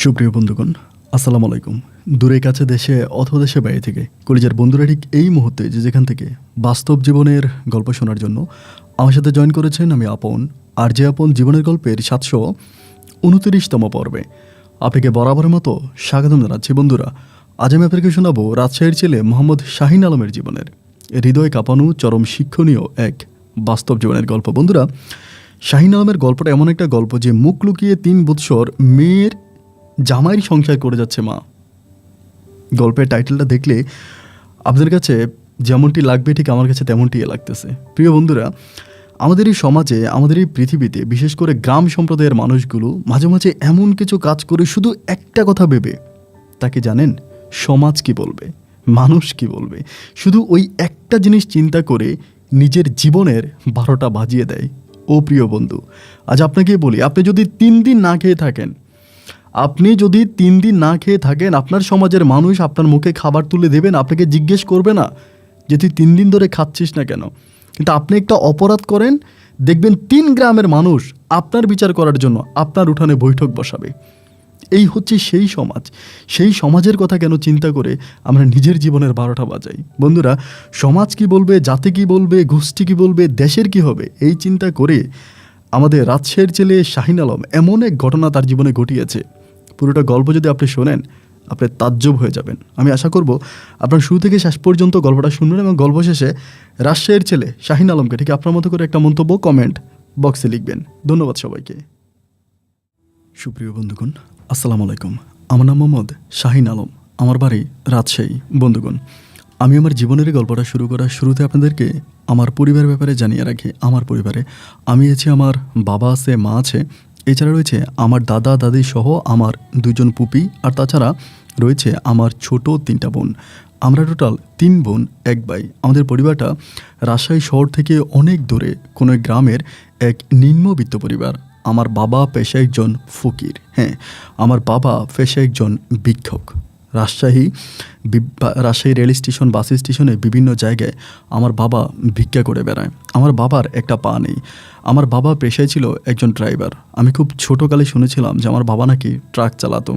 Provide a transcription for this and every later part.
সুপ্রিয় বন্ধুগণ, আসসালামু আলাইকুম। দূরে কাছে দেশে অথবা দেশে বাইরে থেকে কলিজার বন্ধুরা ঠিক এই মুহূর্তে যে যেখান থেকে বাস্তব জীবনের গল্প শোনার জন্য আমার সাথে জয়েন করেছেন, আমি আপন আর যে আপন জীবনের গল্পের 729তম পর্বে আপনাকে বরাবরের মতো স্বাগতম জানাচ্ছি। বন্ধুরা, আজ আমি আপনাকে শোনাবো রাজশাহীর ছেলে মোহাম্মদ শাহিন আলমের জীবনের হৃদয় কাঁপানো চরম শিক্ষণীয় এক বাস্তব জীবনের গল্প। বন্ধুরা, শাহিন আলমের গল্পটা এমন একটা গল্প যে মুখ লুকিয়ে 3 বৎসর মেয়ের জামাইয়ের সংসার করে যাচ্ছে মা। গল্পের টাইটেলটা দেখলে আপনাদের কাছে যেমনটি লাগবে ঠিক আমার কাছে তেমনটি লাগতেছে। প্রিয় বন্ধুরা, আমাদের এই সমাজে, আমাদের এই পৃথিবীতে, বিশেষ করে গ্রাম সম্প্রদায়ের মানুষগুলো মাঝে মাঝে এমন কিছু কাজ করে শুধু একটা কথা ভেবে, তাকে জানেন সমাজ কি বলবে, মানুষ কি বলবে, শুধু ওই একটা জিনিস চিন্তা করে নিজের জীবনের 12টা বাজিয়ে দেয়। ও প্রিয় বন্ধু, আজ আপনাকে বলি, আপনি যদি 3 দিন না খেয়ে থাকেন, আপনার সমাজের মানুষ আপনার মুখে খাবার তুলে দেবেন, আপনাকে জিজ্ঞেস করবে না যে তুই 3 দিন ধরে খাচ্ছিস না কেন। কিন্তু আপনি একটা অপরাধ করেন, দেখবেন 3 গ্রামের মানুষ আপনার বিচার করার জন্য আপনার উঠানে বৈঠক বসাবে। এই হচ্ছে সেই সমাজ। সেই সমাজের কথা কেন চিন্তা করে আমরা নিজের জীবনের 12টা বাজাই? বন্ধুরা, সমাজ কি বলবে, জাতি কি বলবে, গোষ্ঠী কি বলবে, দেশের কি হবে, এই চিন্তা করে আমাদের রাজশাহীর ছেলে শাহিন আলম এমন এক ঘটনা তার জীবনে ঘটিয়েছে। পুরোটা গল্প যদি আপনি শোনেন, আপনি তাজ্জব হয়ে যাবেন। আমি আশা করব আপনার শুরু থেকে শেষ পর্যন্ত গল্পটা শুনবেন এবং গল্প শেষে রাজশাহীর ছেলে শাহিন আলমকে ঠিক আপনার মতো করে একটা মন্তব্য কমেন্ট বক্সে লিখবেন। ধন্যবাদ সবাইকে। সুপ্রিয় বন্ধুগণ, আসসালামু আলাইকুম। আমার নাম মোহাম্মদ শাহিন আলম, আমার বাড়ি রাজশাহী। বন্ধুগণ, আমি আমার জীবনের গল্পটা শুরু করার শুরুতে আপনাদেরকে আমার পরিবারের ব্যাপারে জানিয়ে রাখি। আমার পরিবারে আমি আছি, আমার বাবা আছে, মা আছে, এছাড়া রয়েছে আমার দাদা দাদি সহ আমার 2 জন পুপি, আর তাছাড়া রয়েছে আমার ছোট 3টা বোন। আমরা টোটাল 3 বোন 1 ভাই। আমাদের পরিবারটা রাজশাহী শহর থেকে অনেক দূরে কোনো এক গ্রামের এক নিম্নবিত্ত পরিবার। আমার বাবা পেশায় একজন ফকির। হ্যাঁ, আমার বাবা পেশায় একজন ভিক্ষুক। রাজশাহী রেল স্টেশন, বাস স্টেশনে বিভিন্ন জায়গায় আমার বাবা ভিক্ষা করে বেড়ায়। আমার বাবার একটা পা নেই। আমার বাবা পেশায় ছিল একজন ড্রাইভার। আমি খুব ছোটোকালে শুনেছিলাম যে আমার বাবা নাকি ট্রাক চালাতো,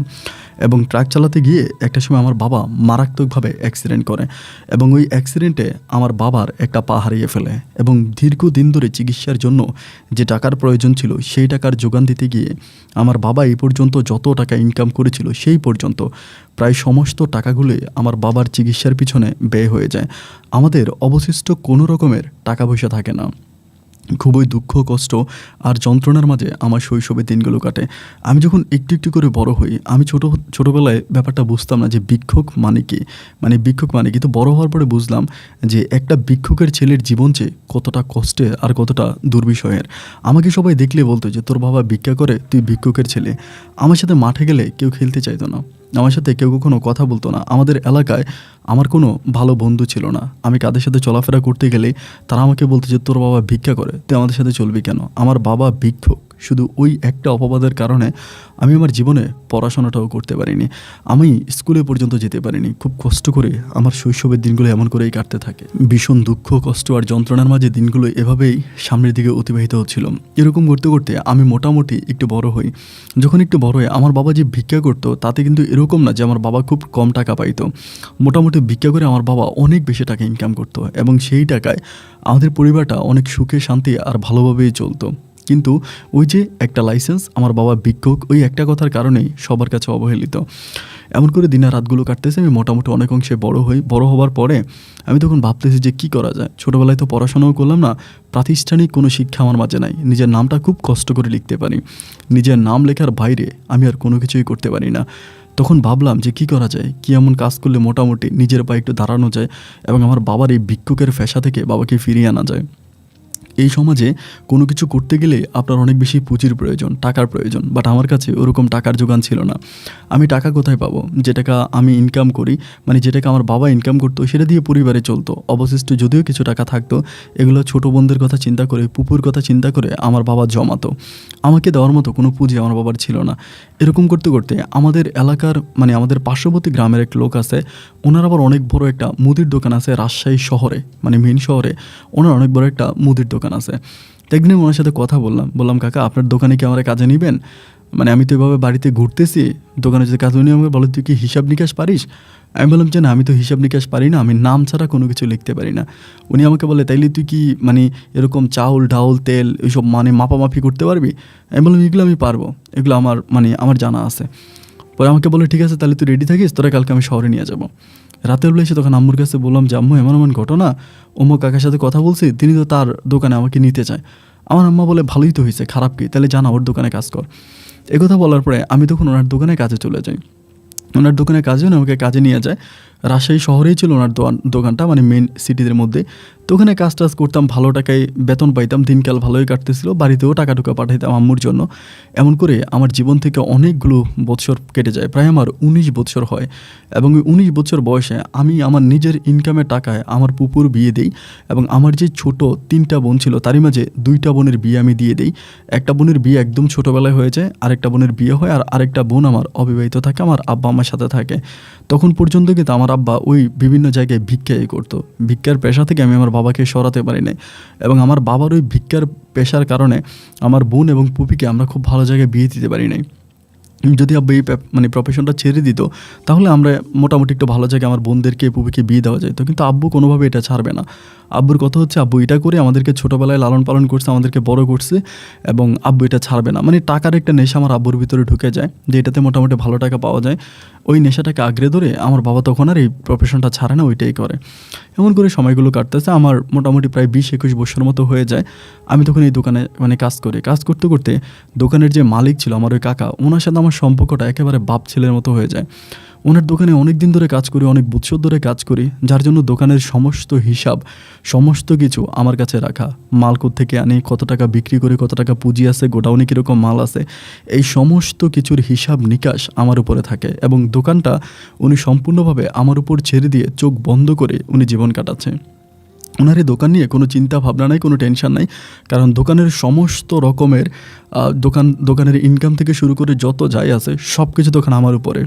এবং ট্রাক চালাতে গিয়ে একটা সময় আমার বাবা মারাত্মকভাবে অ্যাক্সিডেন্ট করে, এবং ওই অ্যাক্সিডেন্টে আমার বাবার একটা পা হারিয়ে ফেলে। এবং দীর্ঘদিন ধরে চিকিৎসার জন্য যে টাকার প্রয়োজন ছিল, সেই টাকার যোগান দিতে গিয়ে আমার বাবা এই পর্যন্ত যত টাকা ইনকাম করেছিল, সেই পর্যন্ত প্রায় সমস্ত টাকাগুলোই আমার বাবার চিকিৎসার পিছনে ব্যয় হয়ে যায়। আমাদের অবশিষ্ট কোনো রকমের টাকা পয়সা থাকে না। খুবই দুঃখ, কষ্ট আর যন্ত্রণার মাঝে আমার শৈশবের দিনগুলো কাটে। আমি যখন একটু একটু করে বড় হই, আমি ছোটোবেলায় ব্যাপারটা বুঝতাম না যে ভিক্ষুক মানে কি। তো বড় হওয়ার পরে বুঝলাম যে একটা ভিক্ষুকের ছেলের জীবন যে কতটা কষ্টের আর কতটা দুর্বিষয়ের। আমাকে সবাই দেখলে বলতো যে তোর বাবা ভিক্ষা করে, তুই ভিক্ষুকের ছেলে। আমার সাথে মাঠে গেলে কেউ খেলতে চাইতো না, আমার সাথে কেউ কখনো কথা বলতো না। আমাদের এলাকায় আমার কোনো ভালো বন্ধু ছিল না। আমি কাদের সাথে চলাফেরা করতে গেলে তারা আমাকে বলতো যে তোর বাবা ভিক্ষা করে, তুই আমাদের সাথে চলবি কেন? আমার বাবা ভিক্ষুক। শুধু ওই একটা অপবাদের কারণে আমি আমার জীবনে পড়াশোনাটাও করতে পারিনি, আমি স্কুলে পর্যন্ত যেতে পারিনি। খুব কষ্ট করে আমার শৈশবের দিনগুলো এমন করেই কাটতে থাকে। ভীষণ দুঃখ, কষ্ট আর যন্ত্রণার মাঝে দিনগুলো এভাবেই সামনের দিকে অতিবাহিত হচ্ছিল। এরকম করতে করতে আমি মোটামুটি একটু বড় হই। যখন একটু বড় হয়ে আমার বাবা যে ভিক্ষা করতো, তাতে কিন্তু এরকম না যে আমার বাবা খুব কম টাকা পাইতো। মোটামুটি ভিক্ষা করে আমার বাবা অনেক বেশি টাকা ইনকাম করতো, এবং সেই টাকায় আমাদের পরিবারটা অনেক সুখে, শান্তি আর ভালোভাবেই চলতো। কিন্তু ওই যে একটা লাইসেন্স, আমার বাবা ভিক্ষুক, ওই একটা কথার কারণেই সবার কাছে অবহেলিত। এমন করে দিনের রাতগুলো কাটতেছে। আমি মোটামুটি অনেক অংশে বড় হই। বড় হওয়ার পরে আমি তখন ভাবতেছি যে কী করা যায়। ছোটোবেলায় তো পড়াশোনাও করলাম না, প্রাতিষ্ঠানিক কোনো শিক্ষা আমার মাঝে নাই। নিজের নামটা খুব কষ্ট করে লিখতে পারি, নিজের নাম লেখার বাইরে আমি আর কোনো কিছুই করতে পারি না। তখন ভাবলাম যে কী করা যায়, কী এমন কাজ করলে মোটামুটি নিজের পায়ে একটু দাঁড়ানো যায় এবং আমার বাবার এই ভিক্ষুকের পেশা থেকে বাবাকে ফিরিয়ে আনা যায়। এই সমাজে কোনো কিছু করতে গেলে আপনার অনেক বেশি পুঁজির প্রয়োজন, টাকার প্রয়োজন। বাট আমার কাছে ওরকম টাকার যোগান ছিল না। আমি টাকা কোথায় পাবো? যে টাকা আমি ইনকাম করি, মানে যে টাকা আমার বাবা ইনকাম করতো, সেটা দিয়ে পরিবারে চলতো। অবশিষ্ট যদিও কিছু টাকা থাকতো, এগুলো ছোটো বোনদের কথা চিন্তা করে, পুপুর কথা চিন্তা করে আমার বাবা জমাতো। আমাকে দেওয়ার মতো কোনো পুঁজি আমার বাবার ছিল না। এরকম করতে করতে আমাদের এলাকার, মানে আমাদের পার্শ্ববর্তী গ্রামের এক লোক আছে, ওনার আবার অনেক বড় একটা মুদির দোকান আছে রাজশাহী শহরে, মানে মেইন শহরে ওনার অনেক বড় একটা মুদির দোকান আছে। একদিন ওনার সাথে কথা বললাম, কাকা আপনার দোকানে কি আমার কাজে নেবেন? মানে আমি তো এভাবে বাড়িতে ঘুরতেছি, দোকানে যদি কাজ, উনি আমাকে বলে তুই কি হিসাব নিকাশ পারিস? আমি বললাম যে না, আমি তো হিসাব নিকাশ পারি না, আমি নাম ছাড়া কোনো কিছু লিখতে পারি না। উনি আমাকে বলে তাইলে তুই কি মানে এরকম চাউল ডাউল তেল এইসব মানে মাপামাপি করতে পারবি? আমি বললাম এগুলো আমি পারবো, এগুলো আমার মানে আমার জানা আছে। পরে আমাকে বলে ঠিক আছে তাহলে তুই রেডি থাকিস, তোরা কালকে আমি শহরে নিয়ে যাবো। রাতের বেলা এসে তখন আম্মুর কাছে বললাম যে আম্মু এমন এমন ঘটনা, অমুক কাকার সাথে কথা বলছি, তিনি তো তার দোকানে আমাকে নিতে চায়। আমার আম্মা বলে ভালোই তো হয়েছে, খারাপ কি, তাহলে জানা ওর দোকানে কাজ কর। একথা বলার পরে আমি তখন ওনার দোকানে কাজে চলে যাই। ওনার দোকানে কাজে উনি আমাকে কাজে নিয়ে যায়। রাজশাহী শহরেই ছিল ওনার দোকানটা, মানে মেন সিটিদের মধ্যে। তো ওখানে কাজ টাজ করতাম, ভালো টাকায় বেতন পাইতাম, দিনকাল ভালোই কাটতেছিল, বাড়িতেও টাকা টুকা পাঠাইতাম আম্মুর জন্য। এমন করে আমার জীবন থেকে অনেকগুলো বৎসর কেটে যায়, প্রায় আমার 19 বৎসর হয়। এবং ওই 19 বছর বয়সে আমি আমার নিজের ইনকামের টাকায় আমার পুপুর বিয়ে দিই, এবং আমার যে ছোট 3টা বোন ছিল তারই মাঝে 2টা বোনের বিয়ে আমি দিয়ে দিই। একটা বোনের বিয়ে একদম ছোটোবেলায় হয়ে যায়, আরেকটা বোনের বিয়ে হয়, আর আরেকটা বোন আমার অবিবাহিত থাকে, আমার আব্বা আমার সাথে থাকে। তখন পর্যন্ত কিন্তু আমার আব্বা ওই বিভিন্ন জায়গায় ভিক্ষাই করতো। ভিক্ষার পেশা থেকে আমি আমার বাবাকে সরাতে পারি নাই, এবং আমার বাবার ওই ভিক্ষার পেশার কারণে আমার বোন এবং পুপিকে আমরা খুব ভালো জায়গায় বিয়ে দিতে পারি নাই। যদি আব্বা এই মানে প্রফেশনটা ছেড়ে দিত তাহলে আমরা মোটামুটি একটু ভালো জায়গায় আমার বোনদেরকে পুপিকে বিয়ে দেওয়া যেত, কিন্তু আব্বু কোনোভাবে এটা ছাড়বে না। আব্বুর কথা হচ্ছে আব্বু এটা করে আমাদেরকে ছোটোবেলায় লালন পালন করছে, আমাদেরকে বড় করছে, এবং আব্বু এটা ছাড়বে না। মানে টাকার একটা নেশা আমার আব্বুর ভিতরে ঢুকে যায়, যে এটাতে মোটামুটি ভালো টাকা পাওয়া যায়। ওই নেশাটাকে আঁকড়ে ধরে আমার বাবা তখন আর এই প্রফেশনটা ছাড়ে না, ওইটাই করে। এমন করে সময়গুলো কাটতেছে, আমার মোটামুটি প্রায় 20-21 বছর মতো হয়ে যায়। আমি তখন এই দোকানে মানে কাজ করি। কাজ করতে করতে দোকানের যে মালিক ছিল আমার ওই কাকা, ওনার সাথে আমার সম্পর্কটা একেবারে বাপ ছেলের মতো হয়ে যায়। ওনার দোকানে অনেক দিন ধরে কাজ করি, অনেক বছর ধরে কাজ করি, যার জন্য দোকানের সমস্ত হিসাব, সমস্ত কিছু আমার কাছে রাখা। মাল থেকে আনি, কত টাকা বিক্রি করে, কত টাকা পুঁজি আছে, গোডাউনে কীরকম মাল আছে, এই সমস্ত কিছুর হিসাব নিকাশ আমার উপরে থাকে। এবং দোকানটা উনি সম্পূর্ণভাবে আমার উপর ছেড়ে দিয়ে চোখ বন্ধ করে উনি জীবন কাটাচ্ছে। ওনার এই দোকান নিয়ে কোনো চিন্তা ভাবনা নাই, কোনো টেনশন নাই, কারণ দোকানের সমস্ত রকমের দোকানের ইনকাম থেকে শুরু করে যত যাই আছে সব কিছু দোকান আমার উপরে।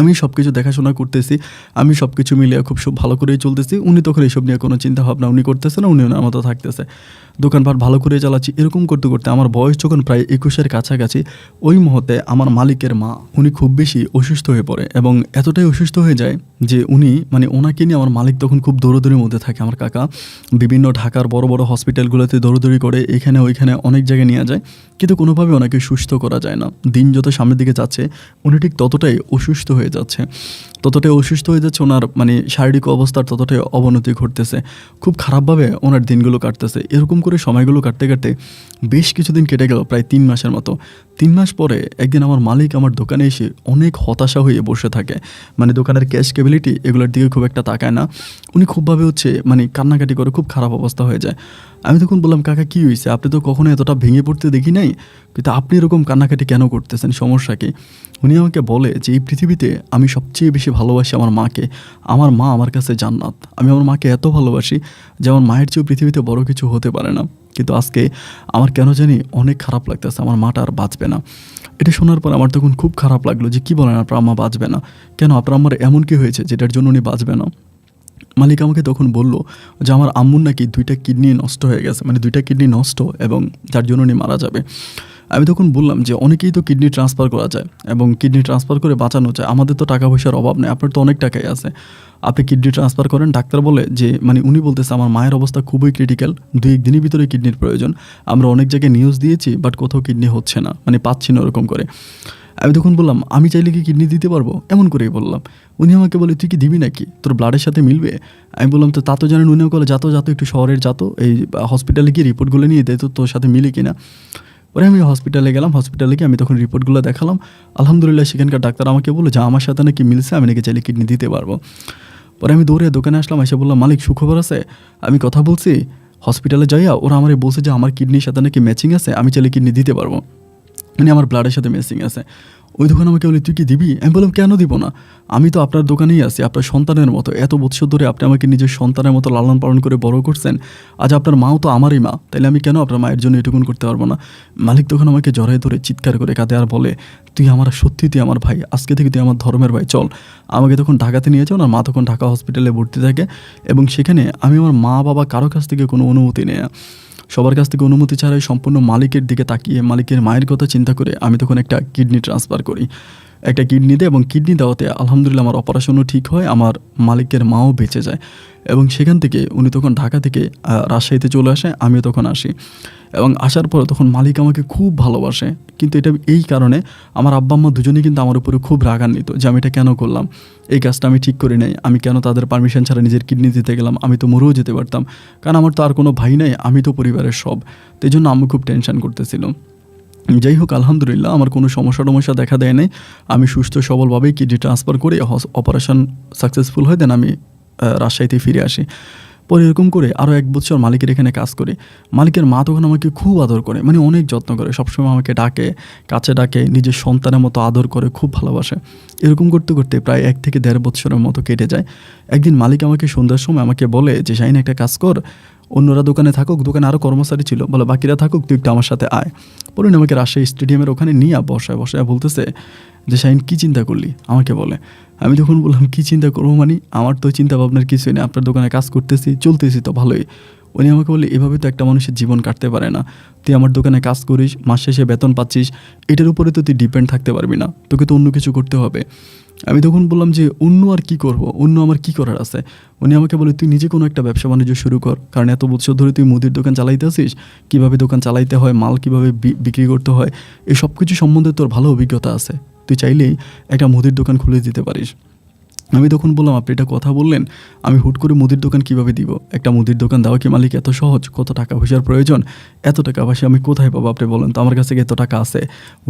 আমি সব কিছু দেখাশোনা করতেছি, আমি সব কিছু মিলিয়ে খুব ভালো করেই চলতেছি। উনি তখন এইসব নিয়ে কোনো চিন্তা ভাবনা উনি করতেছে না, উনি ওনার মতো থাকতেছে, দোকানপাট ভালো করে চালাচ্ছি। এরকম করতে করতে আমার বয়স যখন প্রায় 21-এর কাছাকাছি, ওই মুহূর্তে আমার মালিকের মা উনি খুব বেশি অসুস্থ হয়ে পড়ে, এবং এতটাই অসুস্থ হয়ে যায় যে উনি মানে ওনাকে নিয়ে আমার মালিক তখন খুব দৌড়দৌড়ির মধ্যে থাকে। আমার কাকা বিভিন্ন ঢাকার বড় বড় হসপিটালগুলোতে দৌড়দৌড়ি করে, এখানে ওইখানে অনেক জায়গায় নিয়ে যায়, কিন্তু কোনোভাবে ওনাকে সুস্থ করা যায় না। দিন যত সামনের দিকে যাচ্ছে উনি ঠিক ততটাই অসুস্থ হয়ে যাচ্ছে, ওনার মানে শারীরিক অবস্থার ততটাই অবনতি ঘটতেছে, খুব খারাপভাবে ওনার দিনগুলো কাটতেছে। এরকম করে সময়গুলো কাটতে কাটতে বেশ কিছুদিন কেটে গেল, প্রায় 3 মাসের মতো। 3 মাস পরে একদিন আমার মালিক আমার দোকানে এসে অনেক হতাশা হয়ে বসে থাকে, মানে দোকানের ক্যাশ ক্যাপাবিলিটি এগুলোর দিকে খুব একটা তাকায় না। উনি খুবভাবে মানে কান্নাকাটি করে, খুব খারাপ অবস্থা হয়ে যায়। আমি তখন বললাম কাকা কী হয়েছে, আপনি তো কখনো এতটা ভেঙে পড়তে দেখি নাই, কিন্তু আপনি এরকম কান্নাকাটি কেন করতেছেন, সমস্যা কি? উনি আমাকে বলে যে এই পৃথিবীতে আমি সবচেয়ে বেশি ভালোবাসি আমার মাকে, আমার মা আমার কাছে জান্নাত। আমি আমার মাকে এত ভালোবাসি যে আমার মায়ের চেয়েও পৃথিবীতে বড় কিছু হতে পারে না, কিন্তু আজকে আমার কেন জানি অনেক খারাপ লাগতেছে, আমার মাটা আর বাঁচবে না। এটা শোনার পর আমার তখন খুব খারাপ লাগলো যে কী বলেন আপনার আম্মা বাঁচবে না কেন, আপনার আম্মার এমন কী হয়েছে যেটার জন্য উনি বাঁচবে না? মালিক আমাকে তখন বলল যে আমার আম্মুর নাকি 2টা কিডনি নষ্ট হয়ে গেছে, মানে 2টা কিডনি নষ্ট, এবং যার জন্য উনি মারা যাবে। আমি তখন বললাম যে অনেকেই তো কিডনি ট্রান্সফার করা যায়, এবং কিডনি ট্রান্সফার করে বাঁচানো যায়, আমাদের তো টাকা পয়সার অভাব নেই, আপনার তো অনেক টাকাই আছে, আপনি কিডনি ট্রান্সফার করেন। ডাক্তার বলে যে মানে উনি বলতেছে আমার মায়ের অবস্থা খুবই ক্রিটিক্যাল, 2-1 দিনের ভিতরে কিডনির প্রয়োজন। আমরা অনেক জায়গায় নিউজ দিয়েছি, বাট কোথাও কিডনি হচ্ছে না, মানে পাচ্ছি না ওরকম করে। আমি তখন বললাম আমি চাইলে কি কিডনি দিতে পারবো, এমন করেই বললাম। উনি আমাকে বলে তুই কি দিবি নাকি, তোর ব্লাডের সাথে মিলবে? আমি বললাম তো তা তো জানেন। উনিও বলে যাতো একটু শহরের যাতো, এই হসপিটালে গিয়ে রিপোর্টগুলো নিয়ে দেয়, তো তোর সাথে মিলে কিনা। পরে আমি হসপিটালে গেলাম, হসপিটালে গিয়ে আমি তখন রিপোর্টগুলো দেখালাম। আলহামদুলিল্লাহ সেখানকার ডাক্তার আমাকে বলে যে আমার সাথে নাকি মিলছে, আমি নাকি চাইলে কিডনি দিতে পারবো। পরে আমি দৌড়ে দোকানে আসলাম, এসে বললাম মালিক সুখবর আছে, আমি কথা বলছি হসপিটালে যাইয়া, ওরা আমার বলছে যে আমার কিডনির সাথে নাকি ম্যাচিং আছে, আমি চাইলে কিডনি দিতে পারবো, মানে আমার ব্লাডের সাথে ম্যাচিং আছে। ওই দোকান আমাকে বলে, তুই কি দিবি? আমি বললাম, কেন দিব না, আমি তো আপনার দোকানেই আছি, আপনার সন্তানের মতো। এত বছর ধরে আপনি আমাকে নিজের সন্তানের মতো লালন পালন করে বড় করছেন। আজ আপনার মাও তো আমারই মা, তাইলে আমি কেন আপনার মায়ের জন্য এটুকুন করতে পারবো না? মালিক তখন আমাকে জড়ায় ধরে চিৎকার করে কাঁদে আর বলে, তুই তুই আমার ভাই, আজকে থেকে তুই আমার ধর্মের ভাই, চল। আমাকে তখন ঢাকাতে নিয়ে যাও। আর মা তখন ঢাকা হসপিটালে ভর্তি থাকে, এবং সেখানে আমি আমার মা বাবা কারো কাছ থেকে কোনো অনুমতি নেই, সবার কাছ থেকে অনুমতি ছাড়াই সম্পূর্ণ মালিকের দিকে তাকিয়ে মালিকের মায়ের কথা চিন্তা করে আমি তখন একটা কিডনি ট্রান্সফার করি, একটা কিডনি দেয়, এবং কিডনি দেওয়াতে আলহামদুলিল্লাহ আমার অপারেশনও ঠিক হয়, আমার মালিকের মাও বেঁচে যায়। এবং সেখান থেকে উনি তখন ঢাকা থেকে রাজশাহীতে চলে আসে, আমিও তখন আসি। এবং আসার পর তখন মালিক আমাকে খুব ভালোবাসে, কিন্তু এটা এই কারণে আমার আব্বা আম্মা দুজনেই কিন্তু আমার উপরে খুব রাগান্বিত যে আমি এটা কেন করলাম, এই কাজটা আমি ঠিক করে নাই, আমি কেন তাদের পারমিশন ছাড়া নিজের কিডনি দিতে গেলাম, আমি তো মরেও যেতে পারতাম, কারণ আমার তো আর কোনো ভাই নাই, আমি তো পরিবারের সব। তো এই জন্য আম্মু খুব টেনশন করতেছিল। যাই হোক, আলহামদুলিল্লাহ আমার কোনো সমস্যা দেখা দেয় নাই, আমি সুস্থ সবলভাবেই কিডনি ট্রান্সফার করে অপারেশন সাকসেসফুল হয়, দেন আমি রাজশাহীতে ফিরে আসি। পরে এরকম করে আরও 1 বছর মালিকের এখানে কাজ করে। মালিকের মা তখন আমাকে খুব আদর করে, মানে অনেক যত্ন করে, সবসময় আমাকে ডাকে, কাছে ডাকে, নিজের সন্তানের মতো আদর করে, খুব ভালোবাসে। এরকম করতে করতে প্রায় 1 থেকে 1.5 বছরের মতো কেটে যায়। একদিন মালিক আমাকে সন্ধ্যার সময় আমাকে বলে যে, শাহিন একটা কাজ কর, অন্যরা দোকানে থাকুক, দোকানে আরও কর্মচারী ছিল, বলে বাকিরা থাকুক, তুই একটু আমার সাথে আয়। পরে আমাকে রাজশাহী স্টেডিয়ামের ওখানে নিয়ে বসায় বলতেছে যে, শাহিন কী চিন্তা করলি, আমাকে বলে। আমি তখন বললাম, কী চিন্তা করবো মানে, আমার তো চিন্তা ভাবনার কিছুই নেই, আপনার দোকানে কাজ করতেছি, চলতেছি তো ভালোই। উনি আমাকে বলে, এভাবে তো একটা মানুষের জীবন কাটতে পারে না, তুই আমার দোকানে কাজ করিস, মাস শেষে বেতন পাচ্ছিস, এটার উপরে তো তুই ডিপেন্ড থাকতে পারবি না, তোকে তো অন্য কিছু করতে হবে। আমি তখন বললাম যে, অন্য আর কি করব, অন্য আমার কি করার আছে? উনি আমাকে বলে, তুই নিজে কোনো একটা ব্যবসা বাণিজ্য শুরু কর, কারণ এত বছর ধরে তুই মুদির দোকান চালাইতে আসিস, কীভাবে দোকান চালাইতে হয়, মাল কীভাবে বিক্রি করতে হয়, এই সব কিছু সম্বন্ধে তোর ভালো অভিজ্ঞতা আছে, তুই চাইলেই একটা মুদির দোকান খুলে দিতে পারিস। আমি তখন বললাম, আপনি এটা কথা বললেন, আমি হুট করে মুদির দোকান কীভাবে দিব? একটা মুদির দোকান দেওয়া কি মালিক এত সহজ? কত টাকা পয়সার প্রয়োজন? এত টাকা পয়সা আমি কোথায় পাবো, আপনি বলেন তো? আমার কাছে এত টাকা আছে?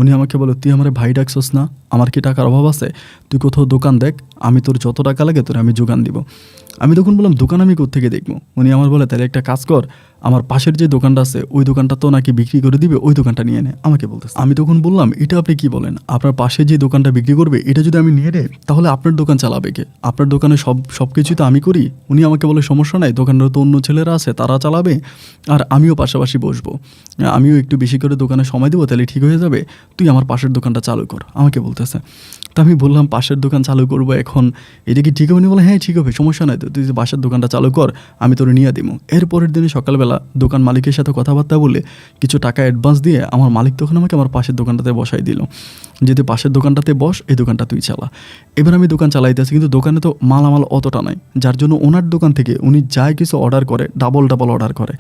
উনি আমাকে বলে, তুই আমার ভাই ডাকছস না, আমার কি টাকার অভাব আছে? তুই কোথাও দোকান দেখ, আমি তোর যত টাকা লাগে তোর আমি যোগান দিব। আমি তখন বললাম, দোকান আমি কোত্থেকে দেখবো? উনি আমার বলে, তাহলে একটা কাজ কর, আমার পাশের যে দোকানটা আছে ওই দোকানটা তো নাকি বিক্রি করে দিবে, ওই দোকানটা নিয়ে নে, আমাকে বলতেছে। আমি তখন বললাম, এটা আপনি কি বলেন? আপনার পাশে যে দোকানটা বিক্রি করবে এটা যদি আমি নিয়ে নেই, তাহলে আপনার দোকান চালাবে কে? আপনার দোকানে সব কিছুই তো আমি করি। উনি আমাকে বলে, সমস্যা নাই, দোকানটা তো অন্য ছেলেরা আছে, তারা চালাবে, আর আমিও পাশাপাশি বসবো, আমিও একটু বেশি করে দোকানে সময় দেবো, তাহলে ঠিক হয়ে যাবে, তুই আমার পাশের দোকানটা চালু কর, আমাকে বলতেছে। তো আমি বললাম, পাশের দোকান চালু করবো এখন, এটা কি ঠিক হবে? উনি বলে, হ্যাঁ ঠিক হবে, সমস্যা নাই, তো তুই যে পাশের দোকানটা চালু কর, আমি তোর নিয়ে দিব। এরপরের দিনে সকালবেলা দোকান মালিকের সাথে কথাবার্তা বলে কিছু টাকা অ্যাডভান্স দিয়ে আমার মালিক তখন আমাকে আমার পাশের দোকানটাতে বসাই দিল, যে তুই পাশের দোকানটাতে বস, এই দোকানটা তুই চালা। এবার আমি দোকান চালাইতেছি, কিন্তু দোকানে তো মালামাল অতটা নাই, যার জন্য ওনার দোকান থেকে উনি যাই কিছু অর্ডার করে ডাবল অর্ডার করে,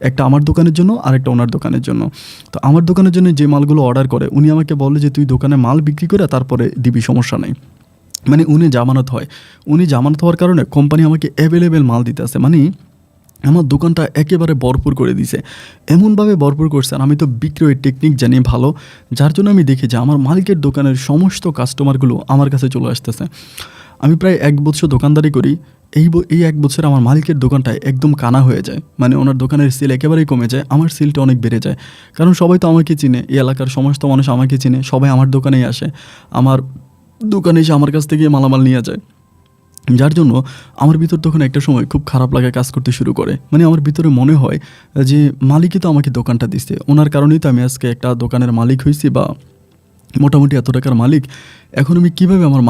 একটা আমার দোকানের জন্য আর একটা ওনার দোকানের জন্য। তো আমার দোকানের জন্য যে মালগুলো অর্ডার করে, উনি আমাকে বলে যে, তুই দোকানে মাল বিক্রি করে তারপরে দিবি, সমস্যা নেই। মানে উনি জামানত হওয়ার কারণে কোম্পানি আমাকে অ্যাভেলেবেল মাল দিতে আসে, মানে আমার দোকানটা একেবারে ভরপুর করে দিছে, এমনভাবে ভরপুর করছে। আর আমি তো বিক্রয়ের টেকনিক জানি ভালো, যার জন্য আমি দেখি যে আমার মালিকের দোকানের সমস্ত কাস্টমারগুলো আমার কাছে চলে আসতেছে। আমি প্রায় 1 বছর দোকানদারি করি, এই 1 বছর আমার মালিকের দোকানটায় একদম কানা হয়ে যায়, মানে ওনার দোকানের সেল একেবারেই কমে যায়, আমার সেলটা অনেক বেড়ে যায়, কারণ সবাই তো আমাকে চিনে, এই এলাকার সমস্ত মানুষ আমাকে চিনে, সবাই আমার দোকানেই আসে, আমার দোকানে এসে আমার কাছ থেকে মালামাল নিয়ে যায়। যার জন্য আমার ভিতর তখন একটা সময় খুব খারাপ লাগা কাজ করতে শুরু করে, মানে আমার ভিতরে মনে হয় যে মালিকই তো আমাকে দোকানটা দিচ্ছে, ওনার কারণেই তো আমি আজকে একটা দোকানের মালিক হয়েছি, বা মোটামুটি এত টাকার মালিক। এখন আমি কীভাবে আমার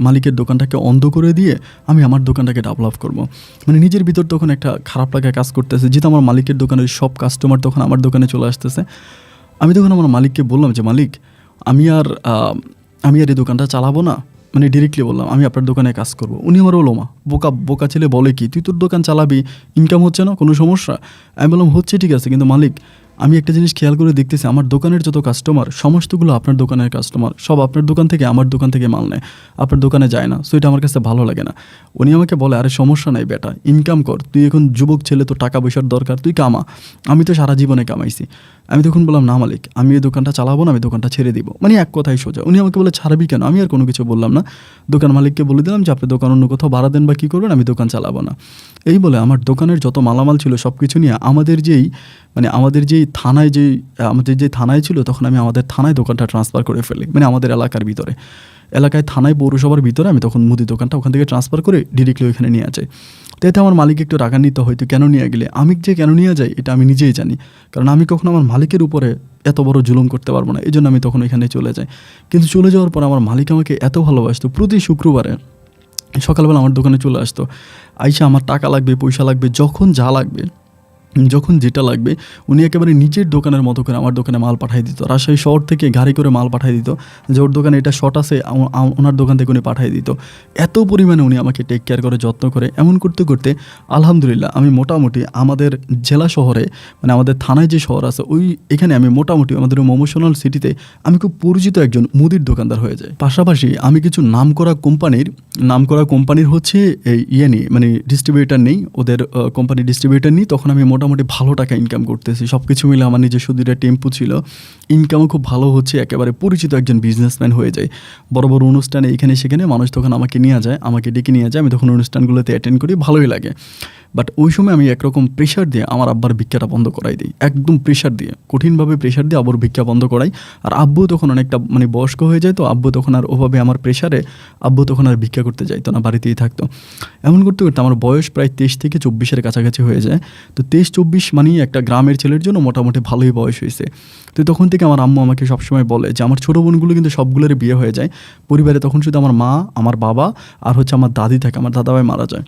মালিকের দোকানটাকে অন্ধ করে দিয়ে আমি আমার দোকানটাকে ডেভেলপ করব? মানে নিজের ভিতর তখন একটা খারাপ লাগা কাজ করতেছে, যেহেতু আমার মালিকের দোকানের সব কাস্টমার তখন আমার দোকানে চলে আসতেছে। আমি তখন আমার মালিককে বললাম যে, মালিক, আমি আর এই দোকানটা চালাবো না, মানে ডিরেক্টলি বললাম, আমি আপনার দোকানে কাজ করব। উনি আমার বললো, মা বোকা ছেলে বলে কি, তুই তোর দোকান চালাবি, ইনকাম হচ্ছে না, কোনো সমস্যা? আমি বললাম, হচ্ছে, ঠিক আছে, কিন্তু মালিক আমি একটা জিনিস খেয়াল করে দেখতেছি, আমার দোকানের যত কাস্টমার সমস্তগুলো আপনার দোকানের কাস্টমার, সব আপনার দোকান থেকে আমার দোকান থেকে মাল নেয়, আপনার দোকানে যায় না, সো এটা আমার কাছে ভালো লাগে না। উনি আমাকে বলে, আরে সমস্যা নাই বেটা, ইনকাম কর, তুই এখন যুবক ছেলে, তো টাকা পয়সার দরকার, তুই কামা, আমি তো সারা জীবনে কামাইছি। আমি তখন বললাম, না মালিক, আমি এই দোকানটা চালাবো না, আমি দোকানটা ছেড়ে দিব, মানে এক কথাই সোজা। উনি আমাকে বলে, ছাড়বি কেন? আমি আর কোনো কিছু বললাম না, দোকান মালিককে বলে দিলাম যে, আপনি দোকান অন্য কোথাও ভাড়া দেন বা কী করবেন, আমি দোকান চালাবো না। এই বলে আমার দোকানের যত মালামাল ছিল সব কিছু নিয়ে আমাদের যেই মানে আমাদের যে থানায় ছিল তখন আমি আমাদের থানায় দোকানটা ট্রান্সফার করে ফেলি, মানে আমাদের এলাকার ভিতরে, এলাকায় থানায় পৌরসভার ভিতরে আমি তখন মুদি দোকানটা ওখান থেকে ট্রান্সফার করে ডিরেক্টলি ওইখানে নিয়ে যাই। তো এতে আমার মালিক একটু রাগান্বিত হয়তো কেন নিয়ে গেলে, আমি যে কেন নিয়ে যাই এটা আমি নিজেই জানি, কারণ আমি কখনো আমার মালিকের উপরে এত বড় জুলুম করতে পারবো না, এই জন্য আমি তখন এখানে চলে যাই। কিন্তু চলে যাওয়ার পর আমার মালিক আমাকে এত ভালোবাসতো, প্রতি শুক্রবারে সকালবেলা আমার দোকানে চলে আসতো, আইসা আমার টাকা লাগবে, পয়সা লাগবে, যখন যা লাগবে, যখন যেটা লাগবে উনি একেবারে নিজের দোকানের মতো করে আমার দোকানে মাল পাঠিয়ে দিত। রাজশাহী শহর থেকে গাড়ি করে মাল পাঠিয়ে দিত, যে ওর দোকানে এটা শর্ট আছে ওনার দোকান থেকে উনি পাঠিয়ে দিত। এত পরিমাণে উনি আমাকে টেক কেয়ার করে, যত্ন করে। এমন করতে করতে আলহামদুলিল্লাহ আমি মোটামুটি আমাদের জেলা শহরে, মানে আমাদের থানায় যে শহর আছে এখানে আমি মোটামুটি আমাদের মফস্বল সিটিতে আমি খুব পরিচিত একজন মুদির দোকানদার হয়ে যাই। পাশাপাশি আমি কিছু নামকরা কোম্পানির হচ্ছে নিই, মানে ডিস্ট্রিবিউটার নেই, ওদের কোম্পানি ডিস্ট্রিবিউটার নিই। তখন আমি মোটামুটি ভালো টাকা ইনকাম করতেছি, সব কিছু মিলে আমার নিজস্ব দুইটা টেম্পু ছিল, ইনকামও খুব ভালো হচ্ছে, একেবারে পরিচিত একজন বিজনেসম্যান হয়ে যায়। বড় বড় অনুষ্ঠানে এখানে সেখানে মানুষ তখন আমাকে ডেকে নিয়ে যায়, আমি তখন অনুষ্ঠানগুলোতে অ্যাটেন্ড করি, ভালোই লাগে। বাট ওই সময় আমি একরকম প্রেশার দিয়ে আমার আব্বার ভিক্ষাটা বন্ধ করাই দিই, একদম প্রেশার দিয়ে, কঠিনভাবে প্রেশার দিয়ে আব্বুর ভিক্ষা বন্ধ করাই। আর আব্বু তখন অনেকটা মানে বয়স্ক হয়ে যায়, তো আব্বু তখন আর ওভাবে আমার প্রেশারে আব্বু তখন আর ভিক্ষা করতে যাইতো না, বাড়িতেই থাকতো। এমন করতে করতে আমার বয়স প্রায় 23 থেকে 24-এর কাছাকাছি হয়ে যায়। তো 23-24 মানেই একটা গ্রামের ছেলের জন্য মোটামুটি ভালোই বয়স হয়েছে। তো তখন থেকে আমার আম্মু আমাকে সবসময় বলে যে আমার ছোটো বোনগুলো কিন্তু সবগুলোরই বিয়ে হয়ে যায় পরিবারে, তখন শুধু আমার মা, আমার বাবা আর হচ্ছে আমার দাদি থাকে, আমার দাদাভাই মারা যায়,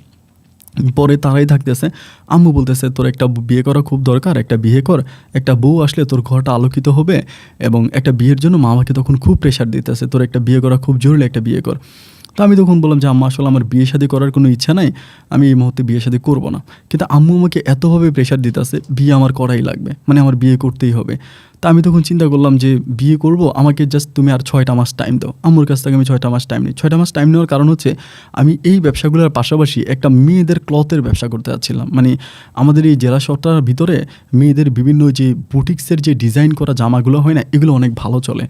পরে তারাই থাকতেছে। আম্মু বলতেছে তোর একটা বিয়ে করা খুব দরকার, একটা বিয়ে কর, একটা বউ আসলে তোর ঘরটা আলোকিত হবে। এবং একটা বিয়ের জন্য মা আমাকে তখন খুব প্রেশার দিতেছে, তোর একটা বিয়ে করা খুব জরুরি, একটা বিয়ে কর। তো আমি তখন বললাম যে আম্মা আসলে আমার বিয়ে শাদী করার কোনো ইচ্ছা নাই, আমি এই মুহূর্তে বিয়ে শাদী করবো না। কিন্তু আম্মু আমাকে এতভাবে প্রেশার দিতেছে বিয়ে আমার করাই লাগবে, মানে আমার বিয়ে করতেই হবে। তা আমি তখন চিন্তা করলাম যে বিয়ে করব, আমাকে জাস্ট তুমি আর 6টা মাস টাইম দাও। আম্মুর কাছ থেকে আমি 6টা মাস টাইম নিই। 6টা মাস টাইম নেওয়ার কারণ হচ্ছে আমি এই ব্যবসাগুলোর পাশাপাশি একটা মেয়েদের ক্লথের ব্যবসা করতে যাচ্ছিলাম। মানে আমাদের এই জেলা শহরটার ভিতরে মেয়েদের বিভিন্ন যে বুটিক্সের যে ডিজাইন করা জামাগুলো হয় না, এগুলো অনেক ভালো চলে।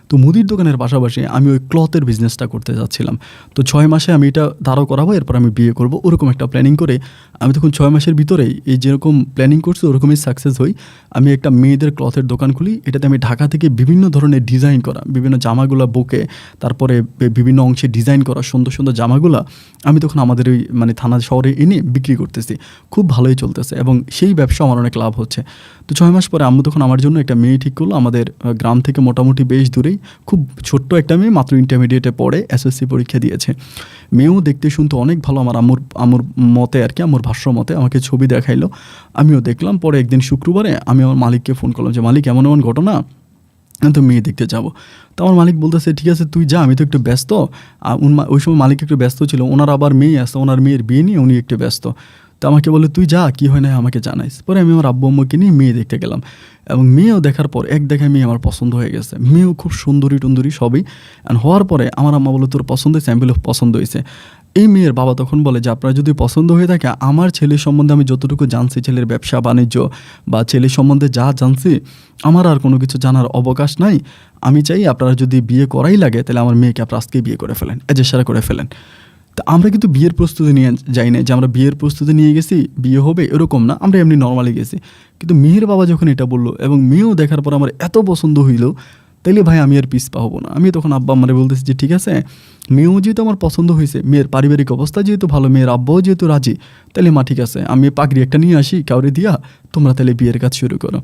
তো মুদির দোকানের পাশাপাশি আমি ওই ক্লথের বিজনেসটা করতে যাচ্ছিলাম। তো 6 মাসে আমি এটা দাঁড়াও করাবো, এরপর আমি বিয়ে করব, ওরকম একটা প্ল্যানিং করে আমি তখন 6 মাসের ভিতরেই এই যেরকম প্ল্যানিং করছি ওরকমই সাকসেস হই। আমি একটা মেয়েদের ক্লথের দোকান খুলি, এটাতে আমি ঢাকা থেকে বিভিন্ন ধরনের ডিজাইন করা বিভিন্ন জামাগুলো বুকে, তারপরে বিভিন্ন অংশে ডিজাইন করা সুন্দর সুন্দর জামাগুলো আমি তখন আমাদের ওই মানে থানা শহরে এনে বিক্রি করতেছি, খুব ভালোই চলতেছে এবং সেই ব্যবসা আমার অনেক লাভ হচ্ছে। তো 6 মাস পরে আম্মু তখন আমার জন্য একটা মেয়ে ঠিক করলো, আমাদের গ্রাম থেকে মোটামুটি বেশ দূরেই, খুব ছোট্ট একটা মেয়ে, মাত্র ইন্টারমিডিয়েটে পড়ে, এসএসসি পরীক্ষা দিয়েছে। মেয়েও দেখতে শুনতে অনেক ভালো, আমার আম্মুর মতে আর কি, আম্মুর ভাষ্য মতে আমাকে ছবি দেখাইলো, আমিও দেখলাম। পরে একদিন শুক্রবারে আমি আমার মালিককে ফোন করলাম যে মালিক এমন এমন ঘটনা, তো মেয়ে দেখতে যাবো। তো আমার মালিক বলতেছে ঠিক আছে তুই যা, আমি তো একটু ব্যস্ত। ওই সময় মালিক একটু ব্যস্ত ছিল, ওনার আবার মেয়ে আসতো, ওনার মেয়ের বিয়ে নিয়ে উনি একটু ব্যস্ত। তো আমাকে বলে তুই যা, কী হয় না আমাকে জানাইস। পরে আমি আমার আব্বু আম্মুকে নিয়ে মেয়ে দেখতে গেলাম এবং মেয়েও দেখার পর এক দেখায় মেয়ে আমার পছন্দ হয়ে গেছে। মেয়েও খুব সুন্দরী টুন্দরী সবই, অ্যান্ড হওয়ার পরে আমার আম্মা বলে তোর পছন্দ হয়েছে, আমি বলে পছন্দ হয়েছে। এই মেয়ের বাবা তখন বলে যে আপনার যদি পছন্দ হয়ে থাকে, আমার ছেলের সম্বন্ধে আমি যতটুকু জানছি, ছেলের ব্যবসা বাণিজ্য বা ছেলের সম্বন্ধে যা জানছি, আমার আর কোনো কিছু জানার অবকাশ নাই। আমি চাই আপনারা যদি বিয়ে করাই লাগে তাহলে আমার মেয়েকে আপনারা আজকে বিয়ে করে ফেলেন, এজেসারা করে ফেলেন। তা আমরা কিন্তু বিয়ের প্রস্তুতি নিয়ে যাই না যে আমরা বিয়ের প্রস্তুতি নিয়ে গেছি বিয়ে হবে এরকম না, আমরা এমনি নর্মালি গেছি। কিন্তু মেয়ের বাবা যখন এটা বললো এবং মেয়েও দেখার পর আমার এত পছন্দ হইল, তাইলে ভাই আমি আর পিছপা হবো না। আমি তখন আব্বা আমারে বলতেছি যে ঠিক আছে, মেয়েও যেহেতু আমার পছন্দ হয়েছে, মেয়ের পারিবারিক অবস্থা যেহেতু ভালো, মেয়ের আব্বাও যেহেতু রাজি, তাহলে মা ঠিক আছে আমি পাগড়ি একটা নিয়ে আসি কাউরে দিয়া, তোমরা তাহলে বিয়ের কাজ শুরু করো।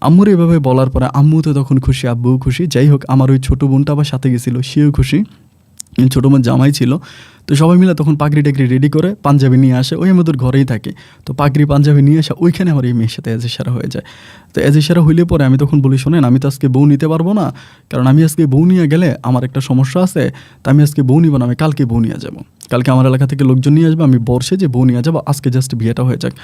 আম্মুর এভাবে বলার পরে আম্মু তো তখন খুশি, আব্বুও খুশি। যাই হোক, আমার ওই ছোটো বোনটা আবার সাথে গেছিলো, সেও খুশি, ছোটো বোন জামাই ছিল। তো সবাই মিলে তখন পাগড়ি টাগড়ি রেডি করে পাঞ্জাবি নিয়ে আসে, ওই আমাদের ঘরেই থাকে। তো পাগড়ি পাঞ্জাবি নিয়ে আসা, ওইখানে আমার এই মেয়ের সাথে এজেসারা হয়ে যায়। তো এজেসারা হইলে পরে আমি তখন বলি শোনেন, আমি তো আজকে বউ নিতে পারবো না, কারণ আমি আজকে বউ নিয়ে গেলে আমার একটা সমস্যা আছে। তা আমি আজকে বউ নিব না, আমি কালকে বউ নিয়ে যাবো। কালকে আমার এলাকা থেকে লোকজন নিয়ে আসবে, আমি বর্ষে যে বউ নিয়ে যাবো, আজকে জাস্ট বিয়েটা হয়ে যাক।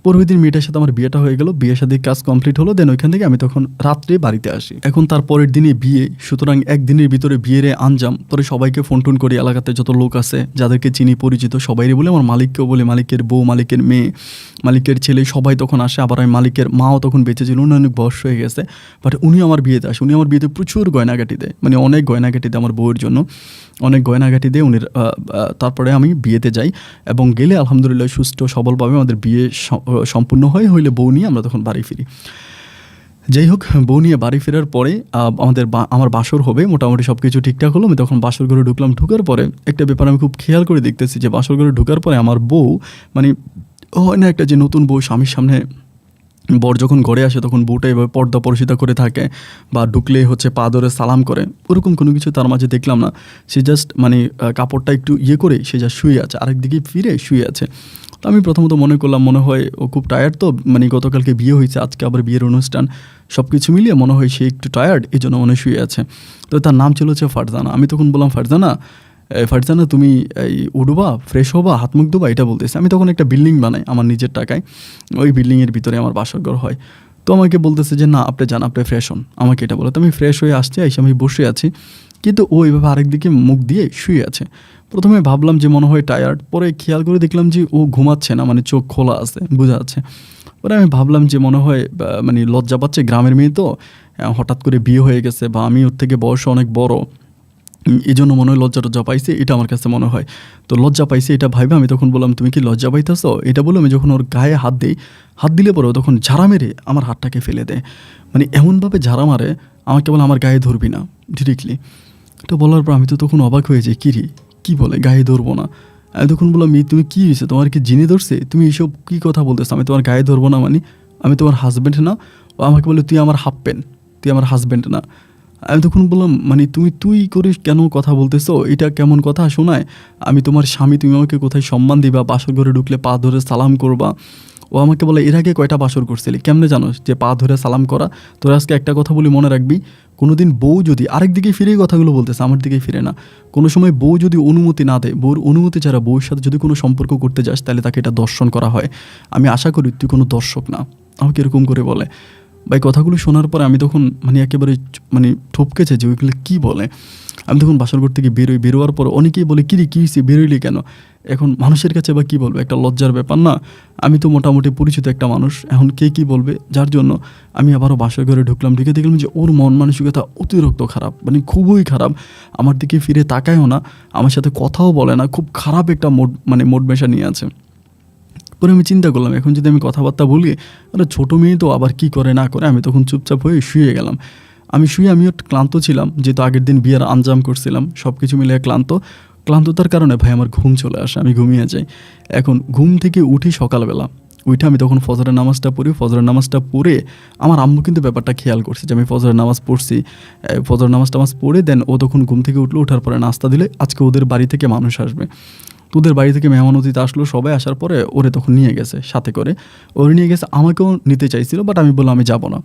পরের দিন মেয়েটার সাথে আমার বিয়েটা হয়ে গেল, বিয়ের সাথে কাজ কমপ্লিট হলো। দেন ওইখান থেকে আমি তখন রাত্রে বাড়িতে আসি। এখন তার পরের দিনে বিয়ে, সুতরাং একদিনের ভিতরে বিয়ের আঞ্জাম। পরে সবাইকে ফোন টোন করি, এলাকাতে যত লোক আছে যাদেরকে চিনি পরিচিত সবাইরই বলে, আমার মালিককেও বলে, মালিকের বউ, মালিকের মেয়ে, মালিকের ছেলে সবাই তখন আসে। আবার আমি মালিকের মাও তখন বেঁচে ছিল, উনি অনেক বয়স হয়ে গেছে, বাট উনি আমার বিয়েতে আসে। উনি আমার বিয়েতে প্রচুর গয়নাগাটি দেয়, মানে অনেক গয়নাগাটি দেয় আমার বউয়ের জন্য, অনেক গয়নাগাটি দিয়ে উনি তারপরে আমি বিয়েতে যাই এবং গেলে আলহামদুলিল্লাহ সুস্থ সবলভাবে আমাদের বিয়ে সম্পূর্ণ হইলে বউ নিয়ে আমরা তখন বাড়ি ফিরি। যাই হোক, বউ নিয়ে বাড়ি ফেরার পরে আমার বাসর হবে, মোটামুটি সব কিছু ঠিকঠাক হলো। আমি তখন বাসর ঘরে ঢুকলাম। ঢুকার পরে একটা ব্যাপার আমি খুব খেয়াল করে দেখতেছি যে বাসর ঘরে ঢুকার পরে আমার বউ, মানে হয় না একটা যে নতুন বউ স্বামীর সামনে বর যখন ঘরে আসে তখন বউটা এভাবে পর্দা পরিচিতা করে থাকে বা ঢুকলে হচ্ছে পা ধরে সালাম করে, ওরকম কোনো কিছু তার মাঝে দেখলাম না। সে জাস্ট মানে কাপড়টা একটু করে সে যা শুয়ে আছে, আরেকদিকে ফিরে শুয়ে আছে। তো আমি প্রথমত মনে করলাম মনে হয় ও খুব টায়ার্ড, তো মানে গতকালকে বিয়ে হয়েছে, আজকে আবার বিয়ের অনুষ্ঠান, সব কিছু মিলিয়ে মনে হয় সে একটু টায়ার্ড, এই জন্য মনে শুয়ে আছে। তো তার নাম ছিল হচ্ছে ফারজানা। আমি তখন বললাম, ফারজানা তুমি এই উঠবা, ফ্রেশ হবা, হাত মুখ ধোবা, এটা বলতেছে। আমি তখন একটা বিল্ডিং বানাই আমার নিজের টাকায়, ওই বিল্ডিংয়ের ভিতরে আমার বাসরঘর হয়। তো আমাকে বলতেছে যে না আপনি যান, আপনি ফ্রেশ হন, আমাকে এটা বলে। তো আমি ফ্রেশ হয়ে আসছি, এসে আমি বসে আছি, কিন্তু ও এইভাবে আরেকদিকে মুখ দিয়ে শুয়ে আছে। প্রথমে ভাবলাম যে মনে হয় টায়ার্ড, পরে খেয়াল করে দেখলাম যে ও ঘুমাচ্ছে না, মানে চোখ খোলা আছে, বোঝা যাচ্ছে। পরে আমি ভাবলাম যে মনে হয় মানে লজ্জা পাচ্ছে, গ্রামের মেয়ে তো, হঠাৎ করে বিয়ে হয়ে গেছে বা আমি ওর থেকে বয়স অনেক বড়, এই জন্য মনে হয় লজ্জা পাইছে, এটা আমার কাছে মনে হয়। তো লজ্জা পাইছে এটা ভাইবে আমি তখন বললাম তুমি কি লজ্জা পাইতেছো, এটা বলে আমি যখন ওর গায়ে হাত দিই, হাত দিলে পরে ও তখন ঝাড়া মেরে আমার হাতটাকে ফেলে দেয়, মানে এমনভাবে ঝাড়া মারে আমাকে বলে আমার গায়ে ধরবি না ডিরেক্টলি। এটা বলার পর আমি তো তখন অবাক হয়ে যাই, কী বলে গায়ে ধরবো না। আমি তখন বললাম তুমি কী হয়েছে, তোমার কি জিনে ধরছে, তুমি এইসব কী কথা বলতেছো, আমি তোমার গায়ে ধরবো না, মানে আমি তোমার হাজব্যান্ড না। ও আমাকে বলে তুই আমার হাফ প্যান্ট, তুই আমার হাজব্যান্ড না। আমি তখন বললাম মানে তুই করে কেন কথা বলতেছো, এটা কেমন কথা শোনায়, আমি তোমার স্বামী, তুমি আমাকে কোথায় সম্মান দিবা, বাসর ঘরে ঢুকলে পা ধরে সালাম করবা। ও আমাকে বলে এর আগে কয়টা বাসর করছিলি, কেমনে জানোস যে পা ধরে সালাম করা। তোর আজকে একটা কথা বলি মনে রাখবি, কোনো দিন বউ যদি আরেক দিকে ফিরেই কথাগুলো বলতেছে, আমার দিকেই ফিরে না, কোনো সময় বউ যদি অনুমতি না দেয়, বউর অনুমতি ছাড়া বউর সাথে যদি কোনো সম্পর্ক করতে যাস তাহলে তাকে এটা দর্শন করা হয়। আমি আশা করি তুই কোনো দর্শক না, আমাকে এরকম করে বলে। ভাই কথাগুলো শোনার পরে আমি তখন মানে একেবারে মানে ঠপকেছে যে ওইগুলো কী বলে। আমি তখন বাসরঘর থেকে বেরোয়ার পর অনেকেই বলে কী হয়েছে, বেরোইলি কেন। এখন মানুষের কাছে বা কী বলবো, একটা লজ্জার ব্যাপার না। আমি তো মোটামুটি পরিচিত একটা মানুষ, এখন কে কী বলবে, যার জন্য আমি আবারও বাসর ঘরে ঢুকলাম। ঢুকে দেখলাম যে ওর মন মানসিকতা অতিরিক্ত খারাপ, মানে খুবই খারাপ। আমার দিকে ফিরে তাকায়ও না, আমার সাথে কথাও বলে না, খুব খারাপ একটা মোড মেশা নিয়ে আছে। পরে আমি চিন্তা করলাম এখন যদি আমি কথাবার্তা বলি, আরে ছোটো মেয়ে তো আবার কী করে না করে, আমি তখন চুপচাপ হয়ে শুয়ে গেলাম। আমিও ক্লান্ত ছিলাম, যেহেতু আগের দিন বিয়ের আঞ্জাম করছিলাম, সব কিছু মিলিয়ে ক্লান্ততার কারণে ভাই আমার ঘুম চলে আসে, আমি ঘুমিয়ে যাই। এখন ঘুম থেকে উঠি সকালবেলা, উঠে আমি তখন ফজরের নামাজটা পড়ে আমার আম্মু কিন্তু ব্যাপারটা খেয়াল করছে যে আমি ফজরের নামাজ পড়ছি। ফজরের নামাজ পড়ে দেন ও তখন ঘুম থেকে উঠলো, ওঠার পরে নাস্তা দিলে আজকে ওদের বাড়ি থেকে মানুষ আসবে, তোদের বাড়ি থেকে মেহমান অতিথি আসলো, সবাই আসার পরে ওরে তখন নিয়ে গেছে সাথে করে, ওরে নিয়ে গেছে, আমাকেও নিতে চাইছিল, বাট আমি বললাম আমি যাব না,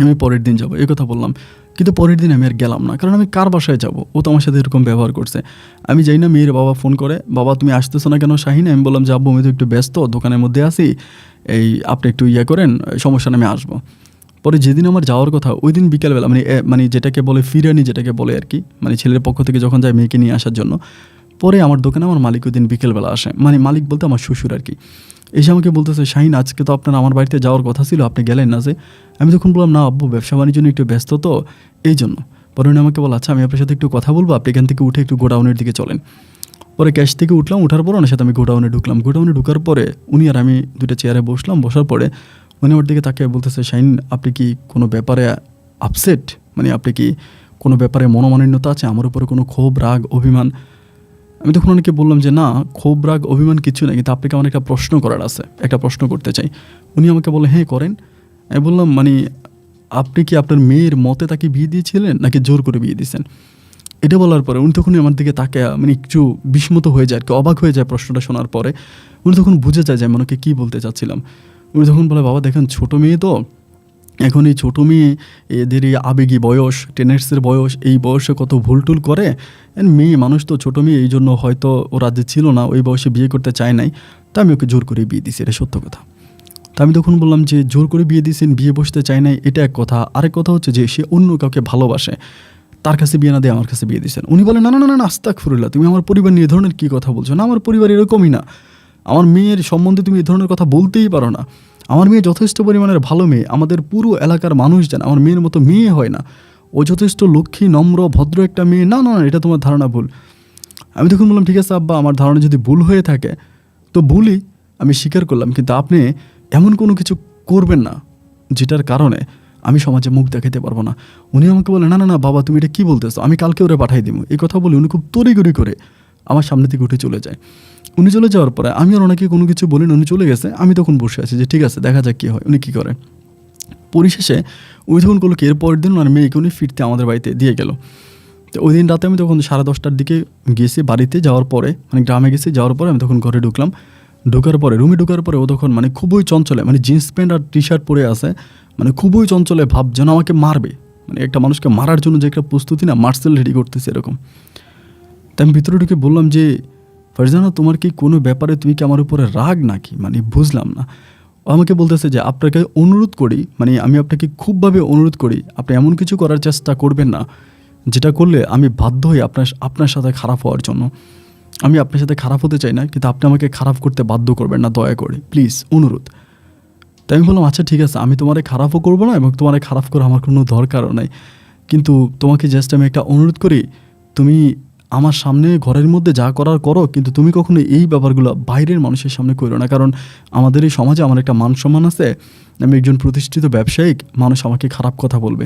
আমি পরের দিন যাবো, এই কথা বললাম। কিন্তু পরের দিন আমি আর গেলাম না, কারণ আমি কার বাসায় যাব, ও তো আমার সাথে এরকম ব্যবহার করছে। আমি যাই না, মেয়ের বাবা ফোন করে, বাবা তুমি আসতেছো না কেন শাহিন, আমি বললাম যে আব্বু আমি তো একটু ব্যস্ত, দোকানের মধ্যে আছি, এই আপনি একটু করেন, সমস্যা না আমি আসবো। পরে যেদিন আমার যাওয়ার কথা ওই দিন বিকালবেলা, মানে যেটাকে বলে ফিরানি, যেটাকে বলে আর কি, মানে ছেলের পক্ষ থেকে যখন যায় মেয়েকে নিয়ে আসার জন্য, পরে আমার দোকানে আমার মালিক ওই দিন বিকেলবেলা আসে, মানে মালিক বলতে আমার শ্বশুর আর কি। এসে আমাকে বলতেছে শাহিন আজকে তো আপনার আমার বাড়িতে যাওয়ার কথা ছিল, আপনি গেলেন না যে। আমি তখন বললাম না আব্বু ব্যবসা বাণিজ্য নিয়ে একটু ব্যস্ত তো, এই জন্য। পরে উনি আমাকে বলে আচ্ছা আমি আপনার সাথে একটু কথা বলবো, আপনি এখান থেকে উঠে একটু গোডাউনের দিকে চলেন। পরে ক্যাশ থেকে উঠলাম, উঠার পর ওনার সাথে আমি গোডাউনে ঢুকলাম। গোডাউনে ঢুকার পরে উনি আর আমি দুটো চেয়ারে বসলাম, বসার পরে উনি ওর দিকে তাকে বলতেছে শাহিন আপনি কি কোনো ব্যাপারে আপসেট, মানে আপনি কি কোনো ব্যাপারে মনোমালিন্যতা আছে, আমার উপরে কোনো ক্ষোভ রাগ অভিমান। আমি তখন অনেকে বললাম যে না ক্ষোভ রাগ অভিমান কিছু নেই, কিন্তু আপনাকে আমার একটা প্রশ্ন করার আছে, একটা প্রশ্ন করতে চাই। উনি আমাকে বলে হ্যাঁ করেন। আমি বললাম মানে আপনি কি আপনার মেয়ের মতে তাকে বিয়ে দিয়েছিলেন নাকি জোর করে বিয়ে দিয়েছেন। এটা বলার পরে উনি তখনই আমার দিকে তাকে মানে একটু বিস্মিত হয়ে যায় আর কি, অবাক হয়ে যায় প্রশ্নটা শোনার পরে। উনি তখন বুঝে যায় যে আমি ওনাকে কী বলতে চাচ্ছিলাম। উনি তখন বলে বাবা দেখেন ছোটো মেয়ে তো, এখন এই ছোটো মেয়ে এদের এই আবেগী বয়স, টেনেটসের বয়স, এই বয়সে কত ভুলটুল করে। মেয়ে মানুষ তো, ছোটো মেয়ে, এই জন্য হয়তো ও রাজ্যে ছিল না, ওই বয়সে বিয়ে করতে চায় নাই, তা আমি ওকে জোর করে বিয়ে দিয়েছি, এটা সত্য কথা। তা আমি তখন বললাম যে জোর করে বিয়ে দিয়েছেন, বিয়ে বসতে চায় নাই, এটা এক কথা। আরেক কথা হচ্ছে যে সে অন্য কাউকে ভালোবাসে। তার কাছে বিয়ে না দিয়ে আমার কাছে বিয়ে দিয়েছেন। উনি বলেন না না না না আস্তাগফিরুল্লাহ, তুমি আমার পরিবার নিয়ে এ ধরনের কী কথা বলছো? না, আমার পরিবার এরকমই না, আমার মেয়ের সম্বন্ধে তুমি এ ধরনের কথা বলতেই পারো না, আমার মেয়ে যথেষ্ট পরিমাণের ভালো মেয়ে, আমাদের পুরো এলাকার মানুষ জানে আমার মেয়ের মতো মেয়ে হয় না, ও যথেষ্ট লক্ষ্মী নম্র ভদ্র একটা মেয়ে। না না না, এটা তোমার ধারণা ভুল। আমি তখন বললাম ঠিক আছে আব্বা, আমার ধারণা যদি ভুল হয়ে থাকে তো ভুলই, আমি স্বীকার করলাম, কিন্তু আপনি এমন কোনো কিছু করবেন না যেটার কারণে আমি সমাজে মুখ দেখাতে পারবো না। উনি আমাকে বলে না না না বাবা, তুমি এটা কী বলতেছো, আমি কালকে ওরে পাঠাই দিব। এই কথা বলে উনি খুব তড়িগড়ি করে আমার সামনে থেকে উঠে চলে যায়। উনি চলে যাওয়ার পরে আমি আর ওনাকে কোনো কিছু বলিনি, উনি চলে গেছে। আমি তখন বসে আছি যে ঠিক আছে দেখা যাক কী হয়, উনি কী করে। পরিশেষে উনি তখন করলো কি, এর পরের দিন ওনার মেয়েকে উনি ফিরতে আমাদের বাড়িতে দিয়ে গেল। তো ওই দিন রাতে আমি তখন 10:30টার দিকে গেছি বাড়িতে, যাওয়ার পরে মানে গ্রামে গেছি, যাওয়ার পরে আমি তখন ঘরে ঢুকলাম। ঢোকার পরে রুমে ঢোকার পরে ও তখন মানে খুবই চঞ্চলে, মানে জিন্স প্যান্ট আর টি শার্ট পরে আছে, মানে খুবই চঞ্চলে ভাব, যেন আমাকে মারবে। মানে একটা মানুষকে মারার জন্য যে একটা প্রস্তুতি না, মার্শাল রেডি করতেছে এরকম। তাই আমি ভিতরে ঢুকে বললাম যে ফারজানা, তোমার কি কোনো ব্যাপারে তুমি কি আমার উপরে রাগ নাকি, মানে বুঝলাম না। ও আমাকে বলতেছে যে আপনাকে অনুরোধ করি, মানে আমি আপনাকে খুবভাবে অনুরোধ করি, আপনি এমন কিছু করার চেষ্টা করবেন না যেটা করলে আমি বাধ্য হই আপনার সাথে খারাপ হওয়ার জন্য। আমি আপনার সাথে খারাপ হতে চাই না, কিন্তু আপনি আমাকে খারাপ করতে বাধ্য করবেন না, দয়া করে প্লিজ, অনুরোধ। তাই আমি বললাম আচ্ছা ঠিক আছে, আমি তোমারে খারাপও করবো না এবং তোমারে খারাপ করা আমার কোনো দরকারও নাই, কিন্তু তোমাকে জাস্ট আমি একটা অনুরোধ করি, তুমি আমার সামনে ঘরের মধ্যে যা করার করো, কিন্তু তুমি কখনো এই ব্যাপারগুলো বাইরের মানুষের সামনে করো না, কারণ আমাদের এই সমাজে আমার একটা মান সম্মান আছে, আমি একজন প্রতিষ্ঠিত ব্যবসায়িক, মানুষ আমাকে খারাপ কথা বলবে।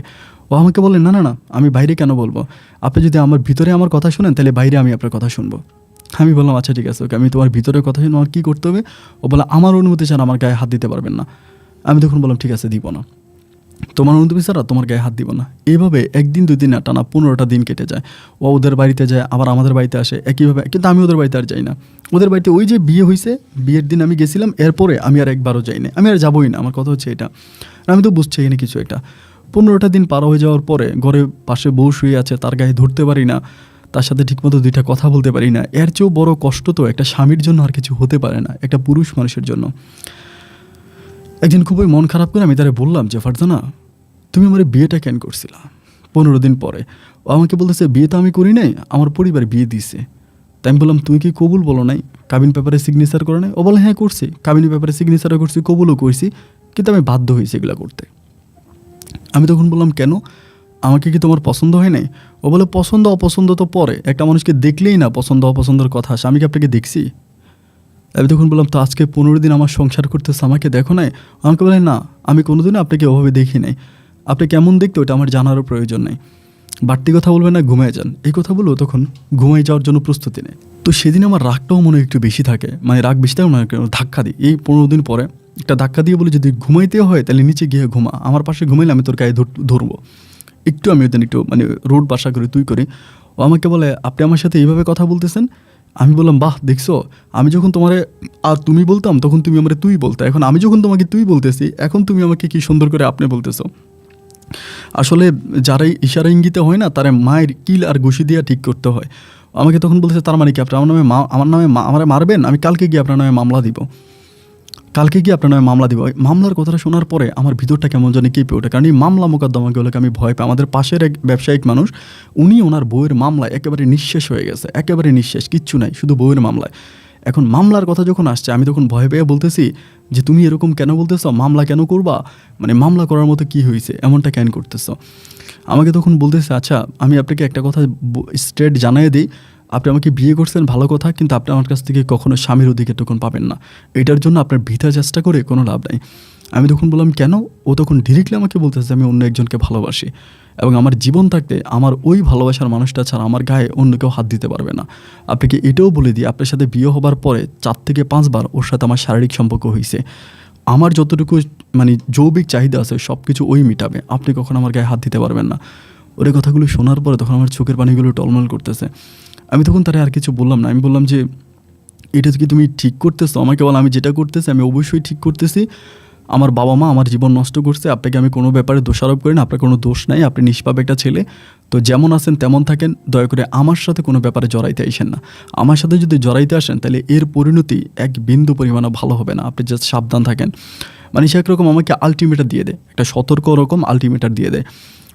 ও আমাকে বলে না না না, আমি বাইরে কেন বলবো, আপনি যদি আমার ভিতরে আমার কথা শুনেন তাহলে বাইরে আমি আপনার কথা শুনবো। আমি বললাম আচ্ছা ঠিক আছে ওকে, আমি তোমার ভিতরের কথা শুনে আমার কী করতে হবে। ও বলে আমার অনুমতি ছাড়া আমার গায়ে হাত দিতে পারবেন না। আমি তখন বললাম ঠিক আছে দিব না, তোমার অনুমতি ছাড়া তোমার গায়ে হাত দিব না। এইভাবে একদিন দুদিন না, টানা 15টা দিন কেটে যায়। ও ওদের বাড়িতে যায়, আবার আমাদের বাড়িতে আসে একইভাবে, কিন্তু আমি ওদের বাড়িতে আর যাই না। ওদের বাড়িতে ওই যে বিয়ে হয়েছে, বিয়ের দিন আমি গেছিলাম, এরপরে আমি আর একবারও যাই না, আমি আর যাবোই না। আমার কথা হচ্ছে এটা, আমি তো বুঝছি এখানে কিছু একটা। 15টা দিন পার হয়ে যাওয়ার পরে ঘরে পাশে বউ শুয়ে আছে, তার গায়ে ধরতে পারি না, তার সাথে ঠিকমতো দুইটা কথা বলতে পারি না। এর চেয়েও বড় কষ্ট তো একটা স্বামীর জন্য আর কিছু হতে পারে না, একটা পুরুষ মানুষের জন্য। একদিন খুবই মন খারাপ করে আমি তারে বললাম যে ফারজানা, তুমি আমার বিয়েটা কেন করছিলা 15 দিন পরে? ও আমাকে বলতেছে বিয়ে তো আমি করি নাই, আমার পরিবার বিয়ে দিছে। তাই আমি বললাম তুই কি কবুল বলো নাই, কাবিন পেপারে সিগনেচার করে নাই? ও বলে হ্যাঁ করছি, কাবিন পেপারে সিগনেচারও করছি, কবুলও করছি, কিন্তু আমি বাধ্য হয়েছি এগুলো করতে। আমি তখন বললাম কেন, আমাকে কি তোমার পছন্দ হয় নাই? ও বলে পছন্দ অপছন্দ তো পরে, একটা মানুষকে দেখলেই না পছন্দ অপছন্দের কথা আসে, আমি কি আপনাকে দেখছি? আমি তখন বললাম তো আজকে 15 দিন আমার সংসার করতেছে, আমাকে দেখো নাই? আমাকে বলে না, আমি কোনোদিনও আপনাকে ওভাবে দেখি নাই, আপনি কেমন দেখতে ওটা আমার জানারও প্রয়োজন নেই, বাড়তি কথা বলবেন না, ঘুমায় যান। এই কথা বলবো তখন ঘুমাই যাওয়ার জন্য প্রস্তুতি নেই। তো সেদিন আমার রাগটাও মনে হয় একটু বেশি থাকে, মানে রাগ বেশি থাকে, মনে ধাক্কা দিই। এই 15 দিন পরে একটা ধাক্কা দিয়ে বলে যদি ঘুমাইতেও হয় তাহলে নিচে গিয়ে ঘুমা, আমার পাশে ঘুমাইলে আমি তোর গায়ে ধরবো। একটু আমি ওদের একটু মানে রোড বাসা করি, তুই করি। ও আমাকে বলে আপনি আমার সাথে এইভাবে কথা বলতেছেন? আমি বললাম বাহ দেখছো, আমি যখন তোমারে আর তুমি বলতাম তখন তুমি আমারে তুই বলতে, এখন আমি যখন তোমাকে তুই বলতেছি এখন তুমি আমাকে কি সুন্দর করে আপনি বলতেছো। আসলে যারাই ইশারা ইঙ্গিতে হয় না, তারা মায়ের কিল আর ঘুষি দিয়ে ঠিক করতে হয়। আমাকে তখন বলতেছে তার মানে কি আপনি আমার নামে আমারে মারবেন? আমি কালকে গিয়ে আপনার নামে মামলা দিব, কালকে গিয়ে আপনার নামে মামলা দিব। মামলার কথাটা শোনার পরে আমার ভিতরটা কেমন জানি কেঁপে ওঠে, কারণ এই মামলা মোকদ্দমাগুলোকে আমি ভয় পাই। আমাদের পাশের এক ব্যবসায়িক মানুষ, উনি ওনার বউয়ের মামলায় একেবারে নিঃশেষ হয়ে গেছে, একেবারে নিঃশেষ, কিচ্ছু নাই, শুধু বউয়ের মামলায়। এখন মামলার কথা যখন আসছে আমি তখন ভয় পেয়ে বলতেছি যে তুমি এরকম কেন বলতেছো, মামলা কেন করবা, মানে মামলা করার মতো কি হয়েছে, এমনটা কেন করতেছো? আমাকে তখন বলতেছে আচ্ছা আমি আপনাকে একটা কথা স্ট্রেট জানিয়ে দিই, আপনি আমাকে বিয়ে করছেন ভালো কথা, কিন্তু আপনি আমার কাছ থেকে কখনো স্বামীর অধিকারটুকুন পাবেন না, এটার জন্য আপনার বৃথা চেষ্টা করে কোনো লাভ নাই। আমি তখন বললাম কেন? ও তখন ডিরেক্টলি আমাকে বলতেছে আমি অন্য একজনকে ভালোবাসি এবং আমার জীবন থাকতে আমার ওই ভালোবাসার মানুষটা ছাড়া আমার গায়ে অন্য কেউ হাত দিতে পারবে না। আপনাকে এটাও বলে দিই, আপনার সাথে বিয়ে হবার পরে 4 থেকে 5 বার ওর সাথে আমার শারীরিক সম্পর্ক হয়েছে, আমার যতটুকু মানে যৌবিক চাহিদা আছে সব কিছু ওই মিটাবে, আপনি কখনো আমার গায়ে হাত দিতে পারবেন না। ওর এই কথাগুলো শোনার পরে তখন আমার চোখের পানিগুলো টলমল করতেছে। আমি তখন তারা আর কিছু বললাম না, আমি বললাম যে এটা কি তুমি ঠিক করতেছো? আমাকে বল আমি যেটা করতেছি আমি অবশ্যই ঠিক করতেছি, আমার বাবা মা আমার জীবন নষ্ট করছে, আপনাকে আমি কোনো ব্যাপারে দোষারোপ করি না, আপনার কোনো দোষ নাই, আপনি নিষ্পাপ একটা ছেলে, তো যেমন আছেন তেমন থাকেন, দয়া করে আমার সাথে কোনো ব্যাপারে জড়াইতে আসেন না। আমার সাথে যদি জড়াইতে আসেন তাহলে এর পরিণতি এক বিন্দু পরিমাণও ভালো হবে না, আপনি জাস্ট সাবধান থাকেন। মানে সে একরকম আমাকে আলটিমেটার দিয়ে দেয়, একটা সতর্ক রকম আলটিমেটার দিয়ে দেয়।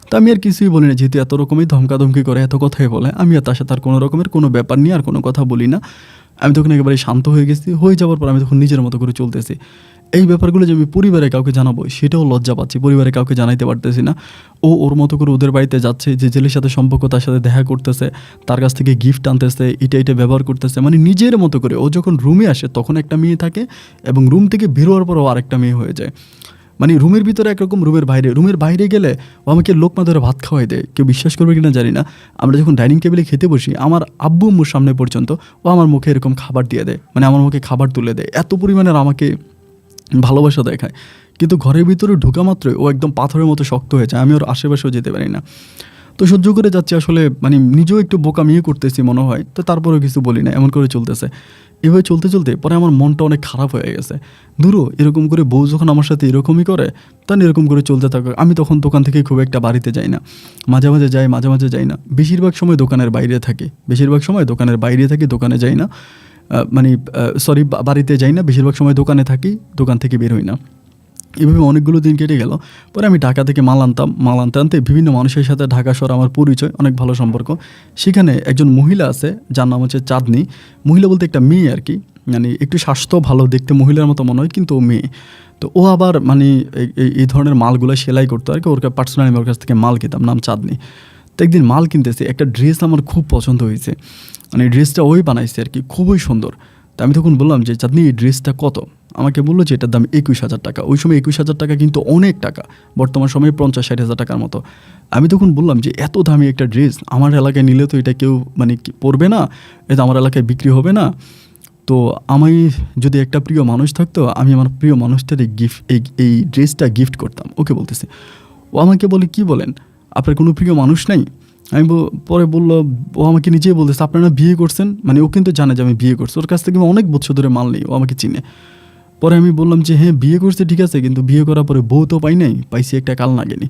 তো আমি আর কিছুই বলি না, যেহেতু এত রকমই ধমকাধমকি করে, এত কথাই বলে, আমি আর তার সাথে আর কোনো রকমের কোনো ব্যাপার নিয়ে আর কোনো কথা বলি না। আমি তখন একেবারে শান্ত হয়ে গেছি। হয়ে যাওয়ার পর আমি তখন নিজের মতো করে চলতেছি। এই ব্যাপারগুলো যে আমি পরিবারে কাউকে জানাবো সেটাও লজ্জা পাচ্ছি, পরিবারে কাউকে জানাইতে পারতেছি না। ও ওর মতো করে ওদের বাড়িতে যাচ্ছে, যে ছেলের সাথে সম্পর্ক তার সাথে দেখা করতেছে, তার কাছ থেকে গিফট আনতেছে, এটা ব্যবহার করতেছে, মানে নিজের মতো করে। ও যখন রুমে আসে তখন একটা মেয়ে থাকে, এবং রুম থেকে বেরোয়ার পর ও আরেকটা মেয়ে হয়ে যায়। মানে রুমের ভিতরে একরকম, রুমের বাইরে গেলে ও আমাকে লোকমা ধরে ভাত খাওয়াই দেয়। কেউ বিশ্বাস করবে কিনা জানি না, আমরা যখন ডাইনিং টেবিলে খেতে বসি, আমার আব্বু আম্মুর সামনে পর্যন্ত ও আমার মুখে এরকম খাবার দিয়ে দেয়, মানে আমার মুখে খাবার তুলে দেয়, এত পরিমাণের আমাকে ভালোবাসা দেখায়। কিন্তু ঘরের ভিতরে ঢোকা মাত্রই ও একদম পাথরের মতো শক্ত হয়ে যায়, আমি ওর আশেপাশেও যেতে পারি না। তো সহ্য করে যাচ্ছি, আসলে মানে নিজেও একটু বোকামিয়ে করতেছি মনে হয়, তো তারপরেও কিছু বলি না, এমন করে চলতেছে। এভাবে চলতে চলতে পরে আমার মনটা অনেক খারাপ হয়ে গেছে। ধুরো, এরকম করে বউ যখন আমার সাথে এরকমই করে, তখন এরকম করে চলতে থাকে। আমি তখন দোকান থেকে খুব একটা বাড়িতে যাই না, মাঝে মাঝে যাই, মাঝে মাঝে যাই না। বেশিরভাগ সময় দোকানের বাইরে থাকি, দোকানে যাই না। বাড়িতে যাই না, বেশিরভাগ সময় দোকানে থাকি, দোকান থেকে বের হই না। এভাবে অনেকগুলো দিন কেটে গেল। পরে আমি ঢাকা থেকে মাল আনতে আনতে বিভিন্ন মানুষের সাথে ঢাকা শহর আমার পরিচয়, অনেক ভালো সম্পর্ক। সেখানে একজন মহিলা আছে, যার নাম হচ্ছে চাঁদনি। মহিলা বলতে একটা মেয়ে আর কি, মানে একটু স্বাস্থ্য ভালো, দেখতে মহিলার মতো মনে হয়, কিন্তু ও মেয়ে। তো ও আবার মানে এই ধরনের মালগুলো সেলাই করতো আর কি, ওর পার্সোনালি ওর কাছ থেকে মাল কিনতাম, নাম চাঁদনি। তো একদিন মাল কিনতেছে, একটা ড্রেস আমার খুব পছন্দ হয়েছে, মানে ড্রেসটা ওই বানাইছে আর কি, খুবই সুন্দর। তো আমি তখন বললাম যে চাঁদনি, এই ড্রেসটা কত? আমাকে বললো যে এটার দাম 21,000 টাকা। ওই সময় 21,000 টাকা কিন্তু অনেক টাকা, বর্তমান সময়ে 50-60 হাজার টাকার মতো। আমি তখন বললাম যে এত দামি একটা ড্রেস আমার এলাকায় নিলে তো এটা কেউ মানে পরবে না, এটা আমার এলাকায় বিক্রি হবে না। তো আমি যদি একটা প্রিয় মানুষ থাকতো, আমি আমার প্রিয় মানুষটার এই ড্রেসটা গিফট করতাম। ওকে বলতেছি। ও আমাকে বলে, কি বলেন, আপনার কোনো প্রিয় মানুষ নাই? আমি পরে বললো, ও আমাকে নিজেই বলতেছে, আপনারা বিয়ে করছেন? মানে ও কিন্তু জানে যে আমি বিয়ে করছি, ওর কাছ থেকে আমি অনেক বছর ধরে মাল নেই, ও আমাকে চিনে। পরে আমি বললাম যে হ্যাঁ, বিয়ে করছে ঠিক আছে, কিন্তু বিয়ে করার পরে বউ তো পাই নাই, পাইছি একটা কাল নাগিনি।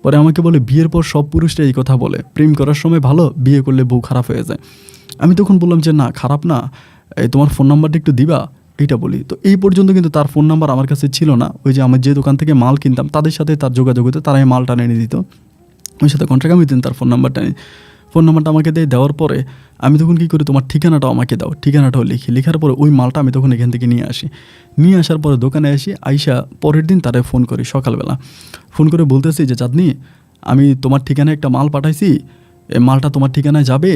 পরে আমাকে বলে, বিয়ের পর সব পুরুষরা এই কথা বলে, প্রেম করার সময় ভালো, বিয়ে করলে বউ খারাপ হয়ে যায়। আমি তখন বললাম যে না, খারাপ না, তোমার ফোন নাম্বারটা একটু দিবা, এইটা বলি। তো এই পর্যন্ত কিন্তু তার ফোন নাম্বার আমার কাছে ছিল না। ওই যে আমার যে দোকান থেকে মাল কিনতাম তাদের সাথে তার যোগাযোগ হতো, তারাই মালটা এনে দিত, ওই সাথে কন্ট্রাক্ট আমি দিন, তার ফোন নাম্বারটা নিই। ফোন নাম্বারটা আমাকে দেওয়ার পরে আমি তখন কী করি, তোমার ঠিকানাটাও আমাকে দাও, ঠিকানাটাও লেখার পরে ওই মালটা আমি তখন এখান থেকে নিয়ে আসার পরে দোকানে আইসা পরের দিন তারে ফোন করি, সকালবেলা ফোন করে বলতেছি যে চাঁদনি, আমি তোমার ঠিকানায় একটা মাল পাঠাইছি, এই মালটা তোমার ঠিকানায় যাবে,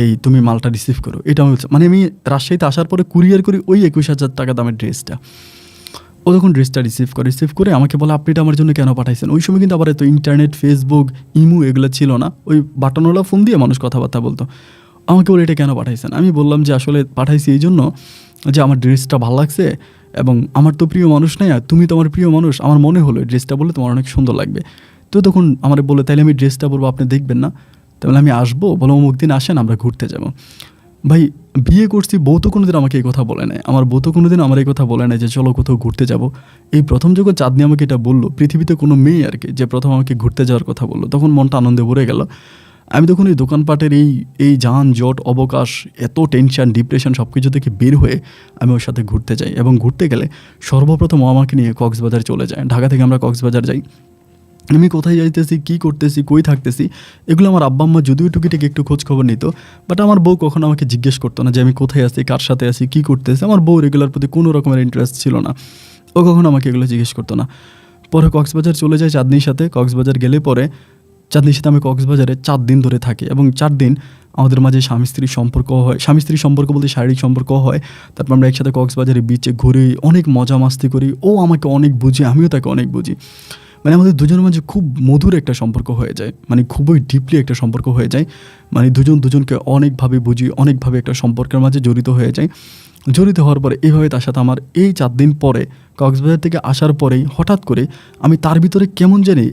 এই তুমি মালটা রিসিভ করো। এটা মানে আমি রাজশাহীতে আসার পরে কুরিয়ার করি ওই 21,000 টাকা দামের ড্রেসটা। ও তখন ড্রেসটা রিসিভ করে আমাকে বলে, আপনি এটা আমার জন্য কেন পাঠাইছেন? ওই সময় কিন্তু আবার এত ইন্টারনেট, ফেসবুক, ইমো এগুলো ছিল না, ওই বাটনওয়ালা ফোন দিয়ে মানুষ কথাবার্তা বলতো। আমাকে বলে, এটা কেন পাঠাইছেন? আমি বললাম যে আসলে পাঠাইছি এই জন্য যে আমার ড্রেসটা ভালো লাগছে, এবং আমার তো প্রিয় মানুষ নাই, আর তুমি তো আমার প্রিয় মানুষ, আমার মনে হলো ড্রেসটা বলে তোমার অনেক সুন্দর লাগবে। তো তখন আমার বলে, তাইলে আমি ড্রেসটা বলবো, আপনি দেখবেন না? তাহলে আমি আসবো, বলো অমুক দিন আসেন, আমরা ঘুরতে যাবো। ভাই, বিয়ে করছি, বউ তো কোনোদিন আমাকে এই কথা বলে নাই, আমার বউ তো কোনোদিন আমার এই কথা বলে নাই যে চলো কোথাও ঘুরতে যাব। এই প্রথম যখন চাঁদনি আমাকে এটা বললো, পৃথিবীতে কোনো মেয়ে আর কি, যে প্রথম আমাকে ঘুরতে যাওয়ার কথা বললো, তখন মনটা আনন্দে ভরে গেল। আমি তখন এই দোকানপাটের এই যানজট, অবকাশ, এত টেনশন, ডিপ্রেশন সব কিছু থেকে বের হয়ে আমি ওর সাথে ঘুরতে যাই, এবং ঘুরতে গেলে সর্বপ্রথম ও আমাকে নিয়ে কক্সবাজার চলে যায়। ঢাকা থেকে আমরা কক্সবাজার যাই। আমি কোথায় যাইতেছি, কী করতেছি, কই থাকতেছি, এগুলো আমার আব্বা আম্মা যদিও টুকিটাকি একটু খোঁজ খবর নিত, বাট আমার বউ কখনো আমাকে জিজ্ঞেস করতো না যে আমি কোথায় আছি, কার সাথে আছি, কী করতেছি। আমার বউ এগুলোর প্রতি কোনো রকমের ইন্টারেস্ট ছিল না, ও কখনো আমাকে এগুলো জিজ্ঞেস করতো না। পরে কক্সবাজার চলে যায় চাঁদনির সাথে। কক্সবাজার গেলে পরে চাঁদনির সাথে আমি কক্সবাজারে 4 দিন ধরে থাকি, এবং 4 দিন আমাদের মাঝে স্বামী স্ত্রীর সম্পর্ক হয়। স্বামী স্ত্রীর সম্পর্ক বলতে শারীরিক সম্পর্ক হয়। তারপর আমরা একসাথে কক্সবাজারে বিচে ঘুরি, অনেক মজা মাস্তি করি। ও আমাকে অনেক বুঝি, আমিও তাকে অনেক বুঝি। মানে আমাদের দুজনের মাঝে খুব মধুর একটা সম্পর্ক হয়ে যায়, মানে খুবই ডিপলি একটা সম্পর্ক হয়ে যায়। মানে দুজনকে অনেকভাবে বুঝি, অনেকভাবে একটা সম্পর্কের মাঝে জড়িত হয়ে যায়। জড়িত হওয়ার পরে এইভাবে তার সাথে আমার এই 4 দিন পরে কক্সবাজার থেকে আসার পরেই হঠাৎ করে আমি তার ভিতরে কেমন জানি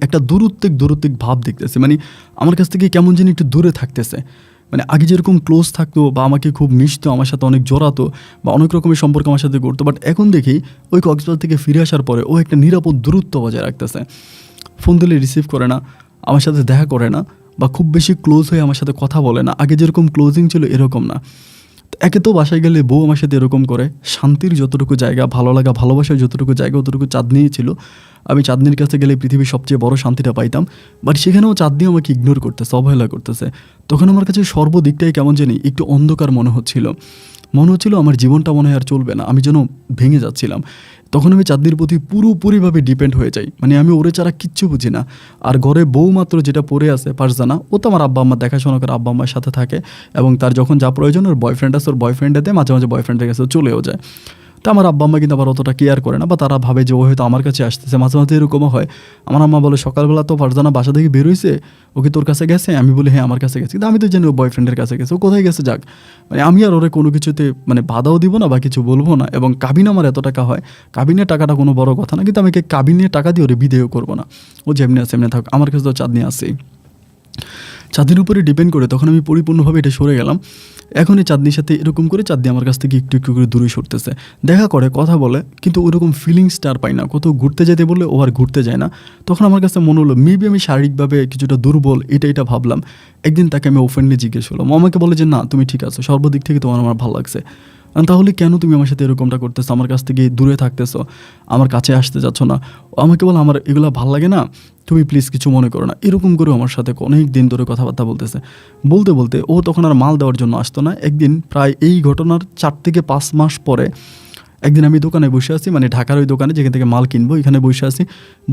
একটা দূরত্বিক ভাব দেখতেছে। মানে আমার কাছ থেকে কেমন জানি একটু দূরে থাকতেছে। মানে আগে যেরকম ক্লোজ থাকতো বা আমাকে খুব মিশতো, আমার সাথে অনেক জড়াতো বা অনেক রকমের সম্পর্ক আমার সাথে করতো, বাট এখন দেখি ওই কক্সবাজার থেকে ফিরে আসার পরে ও একটা নিরাপদ দূরত্ব বজায় রাখতেছে। ফোন দিলে রিসিভ করে না, আমার সাথে দেখা করে না, বা খুব বেশি ক্লোজ হয়ে আমার সাথে কথা বলে না। আগে যেরকম ক্লোজিং ছিল এরকম না। তো একে তো বাসায় গেলে বউ আমার সাথে এরকম করে, শান্তির যতটুকু জায়গা, ভালো লাগা, ভালোবাসার যতটুকু জায়গা, অতটুকু চাঁদনিই ছিল। আমি চাঁদনির কাছে গেলে পৃথিবীর সবচেয়ে বড় শান্তিটা পাইতাম, বাট সেখানেও চাঁদনি আমাকে ইগনোর করতেছে, অবহেলা করতেছে। তখন আমার কাছে সর্বদিকটাই কেমন জানি একটু অন্ধকার মনে হচ্ছিল আমার জীবনটা মনে হয় আর চলবে না, আমি যেন ভেঙে যাচ্ছিলাম। তখন আমি চাঁদনির প্রতি পুরোপুরিভাবে ডিপেন্ড হয়ে যাই, মানে আমি ওরে ছাড়া কিচ্ছু বুঝি না। আর ঘরে বউ মাত্র যেটা পড়ে আছে পারজানা, ও তো আমার আব্বা আম্মা দেখাশোনা করে, আব্বা আম্মার সাথে থাকে, এবং তার যখন যা প্রয়োজন ওর বয়ফ্রেন্ড আছে, ওর বয়ফ্রেন্ডে দেয়, মাঝে মাঝে বয়ফ্রেন্ডের কাছে চলেও যায়। তো আমার আব্বা আম্মা কিন্তু আবার অতটা কেয়ার করে না, বা তারা ভাবে যে ও হয়তো আমার কাছে আসতেছে। মাঝে মাঝে এরকমও হয়, আমার আম্মা বলে সকালবেলা তো ফারজানা বাসা থেকে বের হয়েছে, ও কি তোর কাছে গেছে? আমি বলি হ্যাঁ আমার কাছে গেছে, কিন্তু আমি তো জানি ও বয়ফ্রেন্ডের কাছে গেছে, ও কোথায় গেছে যাক। মানে আমি আর ওরে কোনো কিছুতে মানে বাধাও দিব না বা কিছু বলবো না। এবং কাবিন আমার এত টাকা হয়, কাবিনের টাকাটা কোনো বড় কথা না, কিন্তু আমি কাবিনের টাকা দিয়ে ওরে বিদেয় করবো না। ও যেমনি আছে এমনি থাক, আমার কাছে তো চাঁদনি আছেই। চাঁদনির উপরে ডিপেন্ড করে তখন আমি পরিপূর্ণভাবে এটা সরে গেলাম। এখন এই চাঁদনির সাথে এরকম করে চাঁদনি আমার কাছ থেকে একটু একটু করে দূরে সরতেছে, দেখা করে, কথা বলে, কিন্তু ওরকম ফিলিংসটা আর পাই না। কোথাও ঘুরতে যেতে বললে ও আর ঘুরতে যায় না। তখন আমার কাছে মনে হলো মেবি আমি শারীরিকভাবে কিছুটা দুর্বল, এটা ভাবলাম। একদিন তাকে আমি ওপেনলি জিজ্ঞেস করলাম, ও আমাকে বলে যে না তুমি ঠিক আছো, সর্বদিক থেকে তোমার আমার ভালো লাগছে। তাহলে কেন তুমি আমার সাথে এরকমটা করতেছো, আমার কাছ থেকে দূরে থাকতেছো, আমার কাছে আসতে যাচ্ছ না? ও আমাকে বলে আমার এগুলো ভালো লাগে না, তুমি প্লিজ কিছু মনে করো না। এরকম করে আমার সাথে অনেক দিন ধরে কথাবার্তা বলতেছে। বলতে বলতে ও তখন আর মাল দেওয়ার জন্য আসতো না। একদিন প্রায় এই ঘটনার 4 থেকে 5 মাস পরে একদিন আমি দোকানে বসে আছি, মানে ঢাকার ওই দোকানে যেখান থেকে মাল কিনবো, এখানে বসে আছি।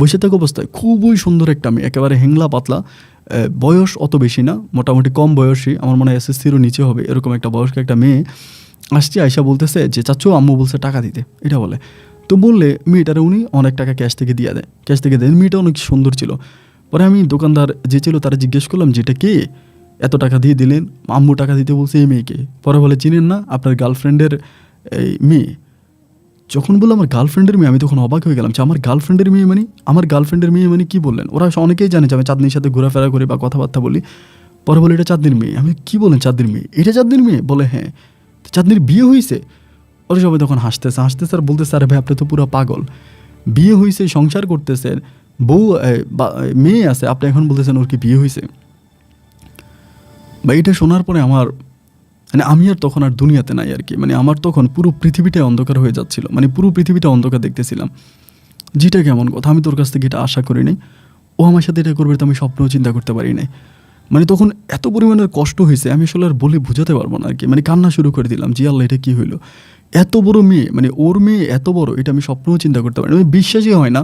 বসে থাকা অবস্থায় খুবই সুন্দর একটা মেয়ে, একেবারে হেংলা পাতলা, বয়স অত বেশি না, মোটামুটি কম বয়সী, আমার মনে হয় SSC-র নিচে হবে, এরকম একটা বয়স্ক একটা মেয়ে আসছে। আয়সা বলতেছে যে চাচু আম্মু বলছে টাকা দিতে, এটা বলে। তো বললে মেয়েটারে উনি অনেক টাকা ক্যাশ থেকে দিয়ে দেয়, ক্যাশ থেকে দেন। মেয়েটা অনেক সুন্দর ছিল। পরে আমি দোকানদার যে ছিল তারা জিজ্ঞেস করলাম যে এটা কে, এত টাকা দিয়ে দিলেন? আম্মু টাকা দিতে বলছে এই মেয়েকে। পরে বলে চিনেন না, আপনার গার্লফ্রেন্ডের এই মেয়ে। যখন বললো আমার গার্লফ্রেন্ডের মেয়ে, আমি তখন অবাক হয়ে গেলাম যে আমার গার্লফ্রেন্ডের মেয়ে মানে, আমার গার্লফ্রেন্ডের মেয়ে মানে কী বললেন? ওরা অনেকেই জানে যে আমি চাঁদনির সাথে ঘোরাফেরা করি বা কথাবার্তা বলি। পরে বলে এটা চাঁদনির মেয়ে। আমি কি বলেন চাঁদনির মেয়ে? এটা চাঁদনির মেয়ে? বলে হ্যাঁ। চাঁদনির বিয়ে হয়েছে? ওরা সবাই তখন হাসতেছে আর বলতেছে আরে ভাই আপনি তো পুরো পাগল, বিয়ে হয়েছে, সংসার করতেছেন, বউ মেয়ে আছে, আপনি এখন বলতেছেন ওর কি বিয়ে হয়েছে? বা এটা শোনার পরে আমার মানে আমি আর তখন আর দুনিয়াতে নাই আর কি, মানে আমার তখন পুরো পৃথিবীটাই অন্ধকার হয়ে যাচ্ছিল, মানে পুরো পৃথিবীটা অন্ধকার দেখতেছিলাম। যেটা কেমন কথা, আমি তোর কাছ থেকে এটা আশা করি নাই, ও আমার সাথে এটা করবে তো আমি স্বপ্নেও চিন্তা করতে পারি নাই। মানে তখন এত পরিমাণের কষ্ট হয়েছে আমি আসলে আর বলে বোঝাতে পারবো না আর কি, মানে কান্না শুরু করে দিলাম, জি আল্লাহ এটা কী হইলো? এত বড় মেয়ে, মানে ওর মেয়ে এত বড়, এটা আমি স্বপ্নেও চিন্তা করতে পারি না, আমি বিশ্বাসই হয় না।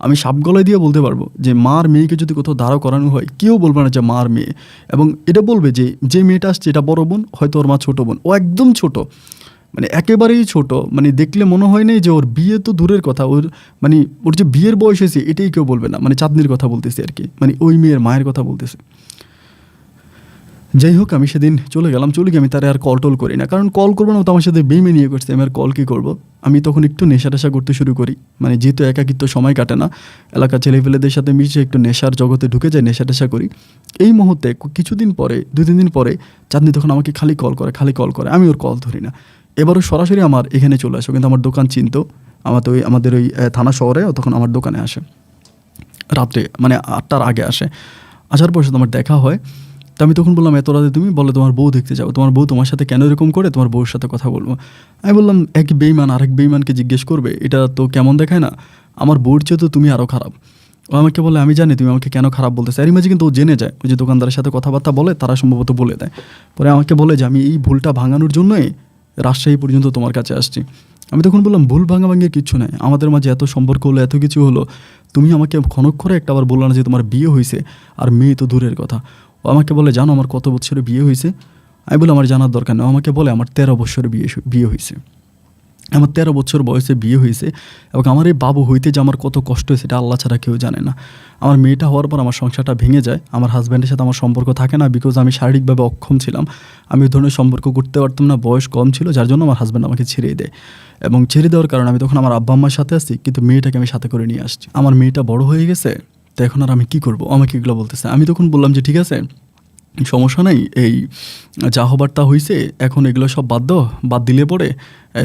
আমি সাপ গলায় দিয়ে বলতে পারবো যে মার মেয়েকে যদি কোথাও দাঁড়া করানো হয় কেউ বলবে না যে মার মেয়ে, এবং এটা বলবে যে যে মেয়েটা আসছে এটা বড় বোন, হয়তো ওর মা ছোটো বোন, ও একদম ছোট, মানে একেবারেই ছোট, মানে দেখলে মনে হয় নাই যে ওর বিয়ে তো দূরের কথা, ওর মানে ওর যে বিয়ের বয়স হয়েছে এটাই কেউ বলবে না। মানে চাঁদনির কথা বলতেছি আর কি, মানে ওই মেয়ের মায়ের কথা বলতেছে। যাই হোক আমি সেদিন চলে গেলাম, চলে গিয়ে আমি তারা আর কল টল করি না, কারণ কল করবো না, তো আমার সাথে বেইমানি করছে, আমি আর কল কী করবো। আমি তখন একটু নেশা টেশা করতে শুরু করি, মানে যেহেতু একাকিত্ব সময় কাটে না, এলাকার ছেলেপেলেদের সাথে মিশে একটু নেশার জগতে ঢুকে যায়, নেশা টেশা করি। এই মুহূর্তে কিছুদিন পরে 2-3 দিন পরে চাঁদনি তখন আমাকে খালি কল করে, আমি ওর কল ধরি না। এবারও সরাসরি আমার এখানে চলে আসো, কিন্তু আমার দোকান চিনতো, আমাদের ওই থানা শহরে, তখন আমার দোকানে আসে রাত্রে, মানে 8টার আগে আসে। আসার পর সাথে আমার দেখা হয়। তো আমি তখন বললাম এত রাতে তুমি, বলে তোমার বউ দেখতে যাও, তোমার বউ তোমার সাথে কেন এরকম করে, তোমার বউর সাথে কথা বলবো। আমি বললাম এক বেইমান আরেক বেইমানকে জিজ্ঞেস করবে, এটা তো কেমন দেখায় না? আমার বউর চেয়ে তো তুমি আরও খারাপ। ও আমাকে বলে আমি জানি তুমি আমাকে কেন খারাপ বলতেছো। এর মাঝে কিন্তু ও জেনে যায়, ওই যে দোকানদারের সাথে কথাবার্তা বলে তারা সম্ভবত বলে দেয়। পরে আমাকে বলে যে আমি এই ভুলটা ভাঙানোর জন্যই রাজশাহী পর্যন্ত তোমার কাছে আসছি। আমি তখন বললাম ভুল ভাঙাভাঙির কিচ্ছু নাই, আমাদের মাঝে এত সম্পর্ক হলো, এত কিছু হলো, তুমি আমাকে ক্ষণক্ষরে একটা আবার বললো না যে তোমার বিয়ে হয়েছে, আর মেয়ে তো দূরের কথা। ও আমাকে বলে জানো আমার কত বছরে বিয়ে হয়েছে? আমি বলে আমার জানার দরকার নেই। আমাকে বলে আমার 13 বছরে বিয়ে হয়েছে, আমার 13 বছর বয়সে বিয়ে হয়েছে, এবং আমার এই বাবু হইতে যে আমার কত কষ্ট হয়েছে এটা আল্লাহ ছাড়া কেউ জানে না। আমার মেয়েটা হওয়ার পর আমার সংসারটা ভেঙে যায়, আমার হাজব্যান্ডের সাথে আমার সম্পর্ক থাকে না, বিকজ আমি শারীরিকভাবে অক্ষম ছিলাম, আমি ওই ধরনের সম্পর্ক করতে পারতাম না, বয়স কম ছিল, যার জন্য আমার হাজব্যান্ড আমাকে ছেড়ে দেয়। এবং ছেড়ে দেওয়ার কারণে আমি তখন আমার আব্বা আম্মার সাথে আসছি, কিন্তু মেয়েটাকে আমি সাথে করে নিয়ে আসছি। আমার মেয়েটা বড় হয়ে গেছে, তো এখন আর আমি কী করবো? আমাকে এগুলো বলতেছে। আমি তখন বললাম যে ঠিক আছে সমস্যা নাই, এই যা হবার তা হইছে, এখন এগুলো সব বাদ দাও, বাদ দিলে পরে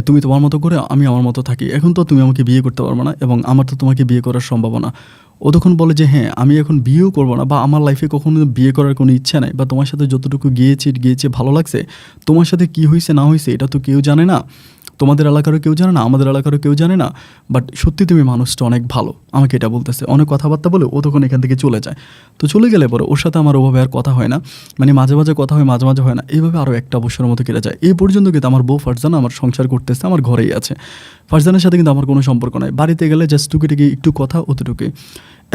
তুমি তোমার মতো করে, আমি আমার মতো থাকি। এখন তো তুমি আমাকে বিয়ে করতে পারবে না এবং আমার তো তোমাকে বিয়ে করার সম্ভাবনা। ও তখন বলে যে হ্যাঁ, আমি এখন বিয়েও করবো না, বা আমার লাইফে কখনো বিয়ে করার কোনো ইচ্ছা নাই, বা তোমার সাথে যতটুকু গিয়েছে ভালো লাগছে, তোমার সাথে কি হয়েছে না হয়েছে এটা তো কেউ জানে না, তোমাদের এলাকারও কেউ জানে না, আমাদের এলাকারও কেউ জানে না, বাট সত্যি তুমি মানুষটা অনেক ভালো, আমাকে এটা বলতেছে। অনেক কথাবার্তা বলে ও তখন এখান থেকে চলে যায়। তো চলে গেলে পরে ওর সাথে আমার ওভাবে আর কথা হয় না, মানে মাঝে মাঝে কথা হয়, মাঝে মাঝে হয় না, এইভাবে আরও একটা বছরের মতো কেটে যায়। এই পর্যন্ত কিন্তু আমার বউ ফারজানা আমার সংসার করতেছে, আমার ঘরেই আছে। ফারজানার সাথে কিন্তু আমার কোনো সম্পর্ক নাই, বাড়িতে গেলে জাস্ট টুকিটাকি একটু কথা, অতটুকুই।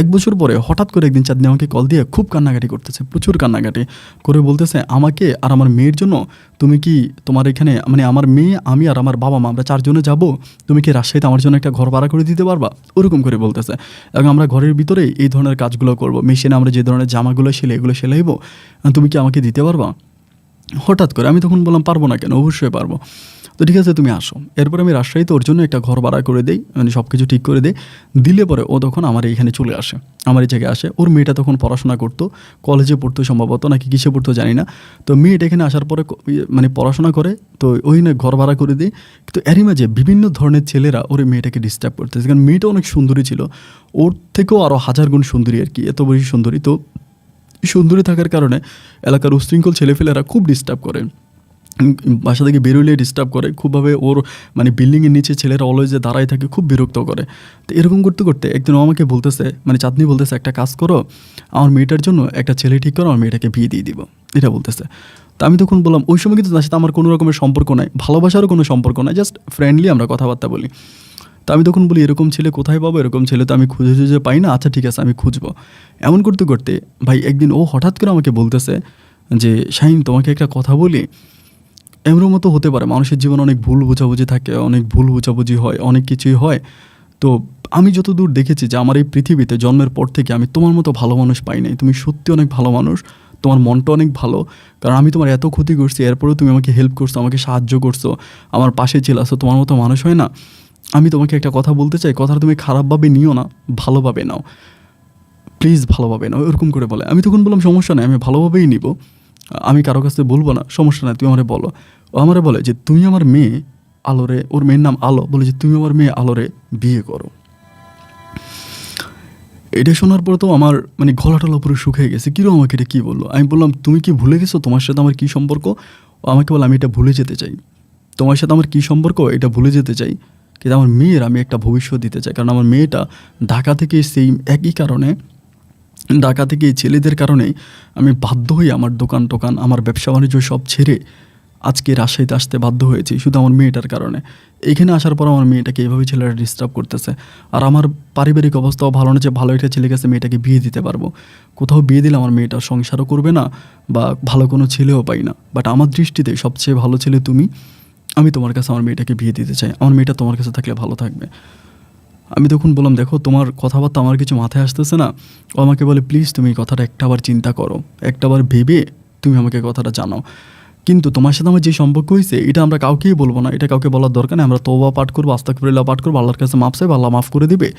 এক বছর পরে হঠাৎ করে একদিন চাঁদনি আমাকে কল দিয়ে খুব কান্নাকাটি করতেছে, প্রচুর কান্নাকাটি করে বলতেছে আমাকে আর আমার মেয়ের জন্য, তুমি কি তোমার এখানে, মানে আমার মেয়ে, আমি আর আমার বাবা মা আমরা 4 জনে যাব, তুমি কি রাজশাহীতে আমার জন্য একটা ঘর ভাড়া করে দিতে পারবা, ওরকম করে বলতেছে। এবং আমরা ঘরের ভিতরে এই ধরনের কাজগুলো করব, মেশিনে আমরা যে ধরনের জামাগুলো এগুলো সেলাইবো, তুমি কি আমাকে দিতে পারবা। হঠাৎ করে আমি তখন বললাম পারবো না কেন, অবশ্যই পারবো। তো ঠিক আছে তুমি আসো। এরপর আমি রাজশাহীতে ওর জন্য একটা ঘর ভাড়া করে দেই, মানে সব কিছু ঠিক করে দেই। দিলে পরে ও তখন আমার এইখানে চলে আসে, আমার এই জায়গায় আসে। ওর মেয়েটা তখন পড়াশোনা করতো, কলেজে পড়তো সম্ভবত, নাকি কিসে পড়তো জানি না। তো মেয়েটা এখানে আসার পরে মানে পড়াশোনা করে, তো ওই না ঘর ভাড়া করে দিই। কিন্তু এরই মাঝে বিভিন্ন ধরনের ছেলেরা ওর মেয়েটাকে ডিস্টার্ব করতেছে, কারণ মেয়েটা অনেক সুন্দরী ছিল, ওর থেকেও আরও 1000 গুণ সুন্দরী আর কি, এত বেশি সুন্দরী। তো সুন্দরী থাকার কারণে এলাকার উশৃঙ্খল ছেলেফেলেরা খুব ডিস্টার্ব করে, বাসা থেকে বেরোলে ডিস্টার্ব করে খুবভাবে। ওর মানে বিল্ডিংয়ের নিচে ছেলেরা অলওয়েজে দাঁড়ায় থাকে, খুব বিরক্ত করে। তো এরকম করতে করতে একদিন ও আমাকে বলতেছে, মানে চাঁদনি বলতেছে, একটা কাজ করো, আমার মেয়েটার জন্য একটা ছেলে ঠিক করো, আমার মেয়েটাকে বিয়ে দিয়ে দিব, এটা বলতেছে। তো আমি তখন বললাম, ওই সময় কিন্তু তার সাথে আমার কোনো রকমের সম্পর্ক নাই, ভালোবাসারও কোনো সম্পর্ক নাই, জাস্ট ফ্রেন্ডলি আমরা কথাবার্তা বলি। তো আমি তখন বলি এরকম ছেলে কোথায় পাবো, এরকম ছেলে তো আমি খুঁজে পাই না, আচ্ছা ঠিক আছে আমি খুঁজবো। এমন করতে করতে ভাই একদিন ও হঠাৎ করে আমাকে বলতেছে যে শাহিন, তোমাকে একটা কথা বলি, এমন মতো হতে পারে, মানুষের জীবনে অনেক ভুল বোঝাবুঝি থাকে, অনেক ভুল বোঝাবুঝি হয়, অনেক কিছুই হয়। তো আমি যতদূর দেখেছি যে আমার এই পৃথিবীতে জন্মের পর থেকে আমি তোমার মতো ভালো মানুষ পাই নাই, তুমি সত্যি অনেক ভালো মানুষ, তোমার মনটা অনেক ভালো। কারণ আমি তোমার এত ক্ষতি করছি, এরপরেও তুমি আমাকে হেল্প করছো, আমাকে সাহায্য করছো, আমার পাশে ছিল আসো, তোমার মতো মানুষ হয় না। আমি তোমাকে একটা কথা বলতে চাই, কথাটা তুমি খারাপভাবে নিও না, ভালোভাবে নাও, প্লিজ ভালোভাবে নাও, এরকম করে বলে। আমি তখন বললাম সমস্যা নেই, আমি ভালোভাবেই নিব, আমি কারো কাছে বলবো না, সমস্যা নাই, তুমি আমারে বলো। ও আমারে বলে যে তুমি আমার মেয়ে আলোরে, ওর মেয়ের নাম আলো, বলে যে তুমি আমার মেয়ে আলোরে বিয়ে করো। এটা শোনার পর তো আমার মানে গলাটলা পুরো শুকিয়ে গেছে, কিরো আমাকে এটা কী বললো। আমি বললাম তুমি কি ভুলে গেছো তোমার সাথে আমার কী সম্পর্ক। ও আমাকে বলে আমি এটা ভুলে যেতে চাই, তোমার সাথে আমার কী সম্পর্ক এটা ভুলে যেতে চাই, কিন্তু আমার মেয়ের আমি একটা ভবিষ্যৎ দিতে চাই। কারণ আমার মেয়েটা ঢাকা থেকে সেই একই কারণে, ঢাকা থেকে এই ছেলেদের কারণেই আমি বাধ্য হই আমার দোকান আমার ব্যবসা বাণিজ্য সব ছেড়ে আজকে রাজশাহীতে আসতে বাধ্য হয়েছি, শুধু আমার মেয়েটার কারণে। এইখানে আসার পর আমার মেয়েটাকে এইভাবে ছেলেরা ডিস্টার্ব করতেছে। আর আমার পারিবারিক অবস্থাও ভালো না যে ভালো একটা ছেলে কাছে মেয়েটাকে বিয়ে দিতে পারবো। কোথাও বিয়ে দিলে আমার মেয়েটার সংসারও করবে না, বা ভালো কোনো ছেলেও পাই না। বাট আমার দৃষ্টিতে সবচেয়ে ভালো ছেলে তুমি, আমি তোমার কাছে আমার মেয়েটাকে বিয়ে দিতে চাই, আমার মেয়েটা তোমার কাছে থাকলে ভালো থাকবে। আমি তখন বললাম দেখো তোমার কথাবার্তা আমার কিছু মাথায় আসতেছে না। ও আমাকে বলে প্লিজ তুমি এই কথাটা একটাবার চিন্তা করো, একটাবার ভেবে তুমি আমাকে কথাটা জানাও। কিন্তু তোমার সাথে আমার যে সম্পর্ক হয়েছে এটা আমরা কাউকেই বলবো না, এটা কাউকে বলার দরকার নেই। আমরা তওবা পাঠ করবো, আস্তাগফিরুল্লাহ পাঠ করবো, আল্লাহর কাছে মাফ চাইবো, আল্লাহ মাফ করে দিবে।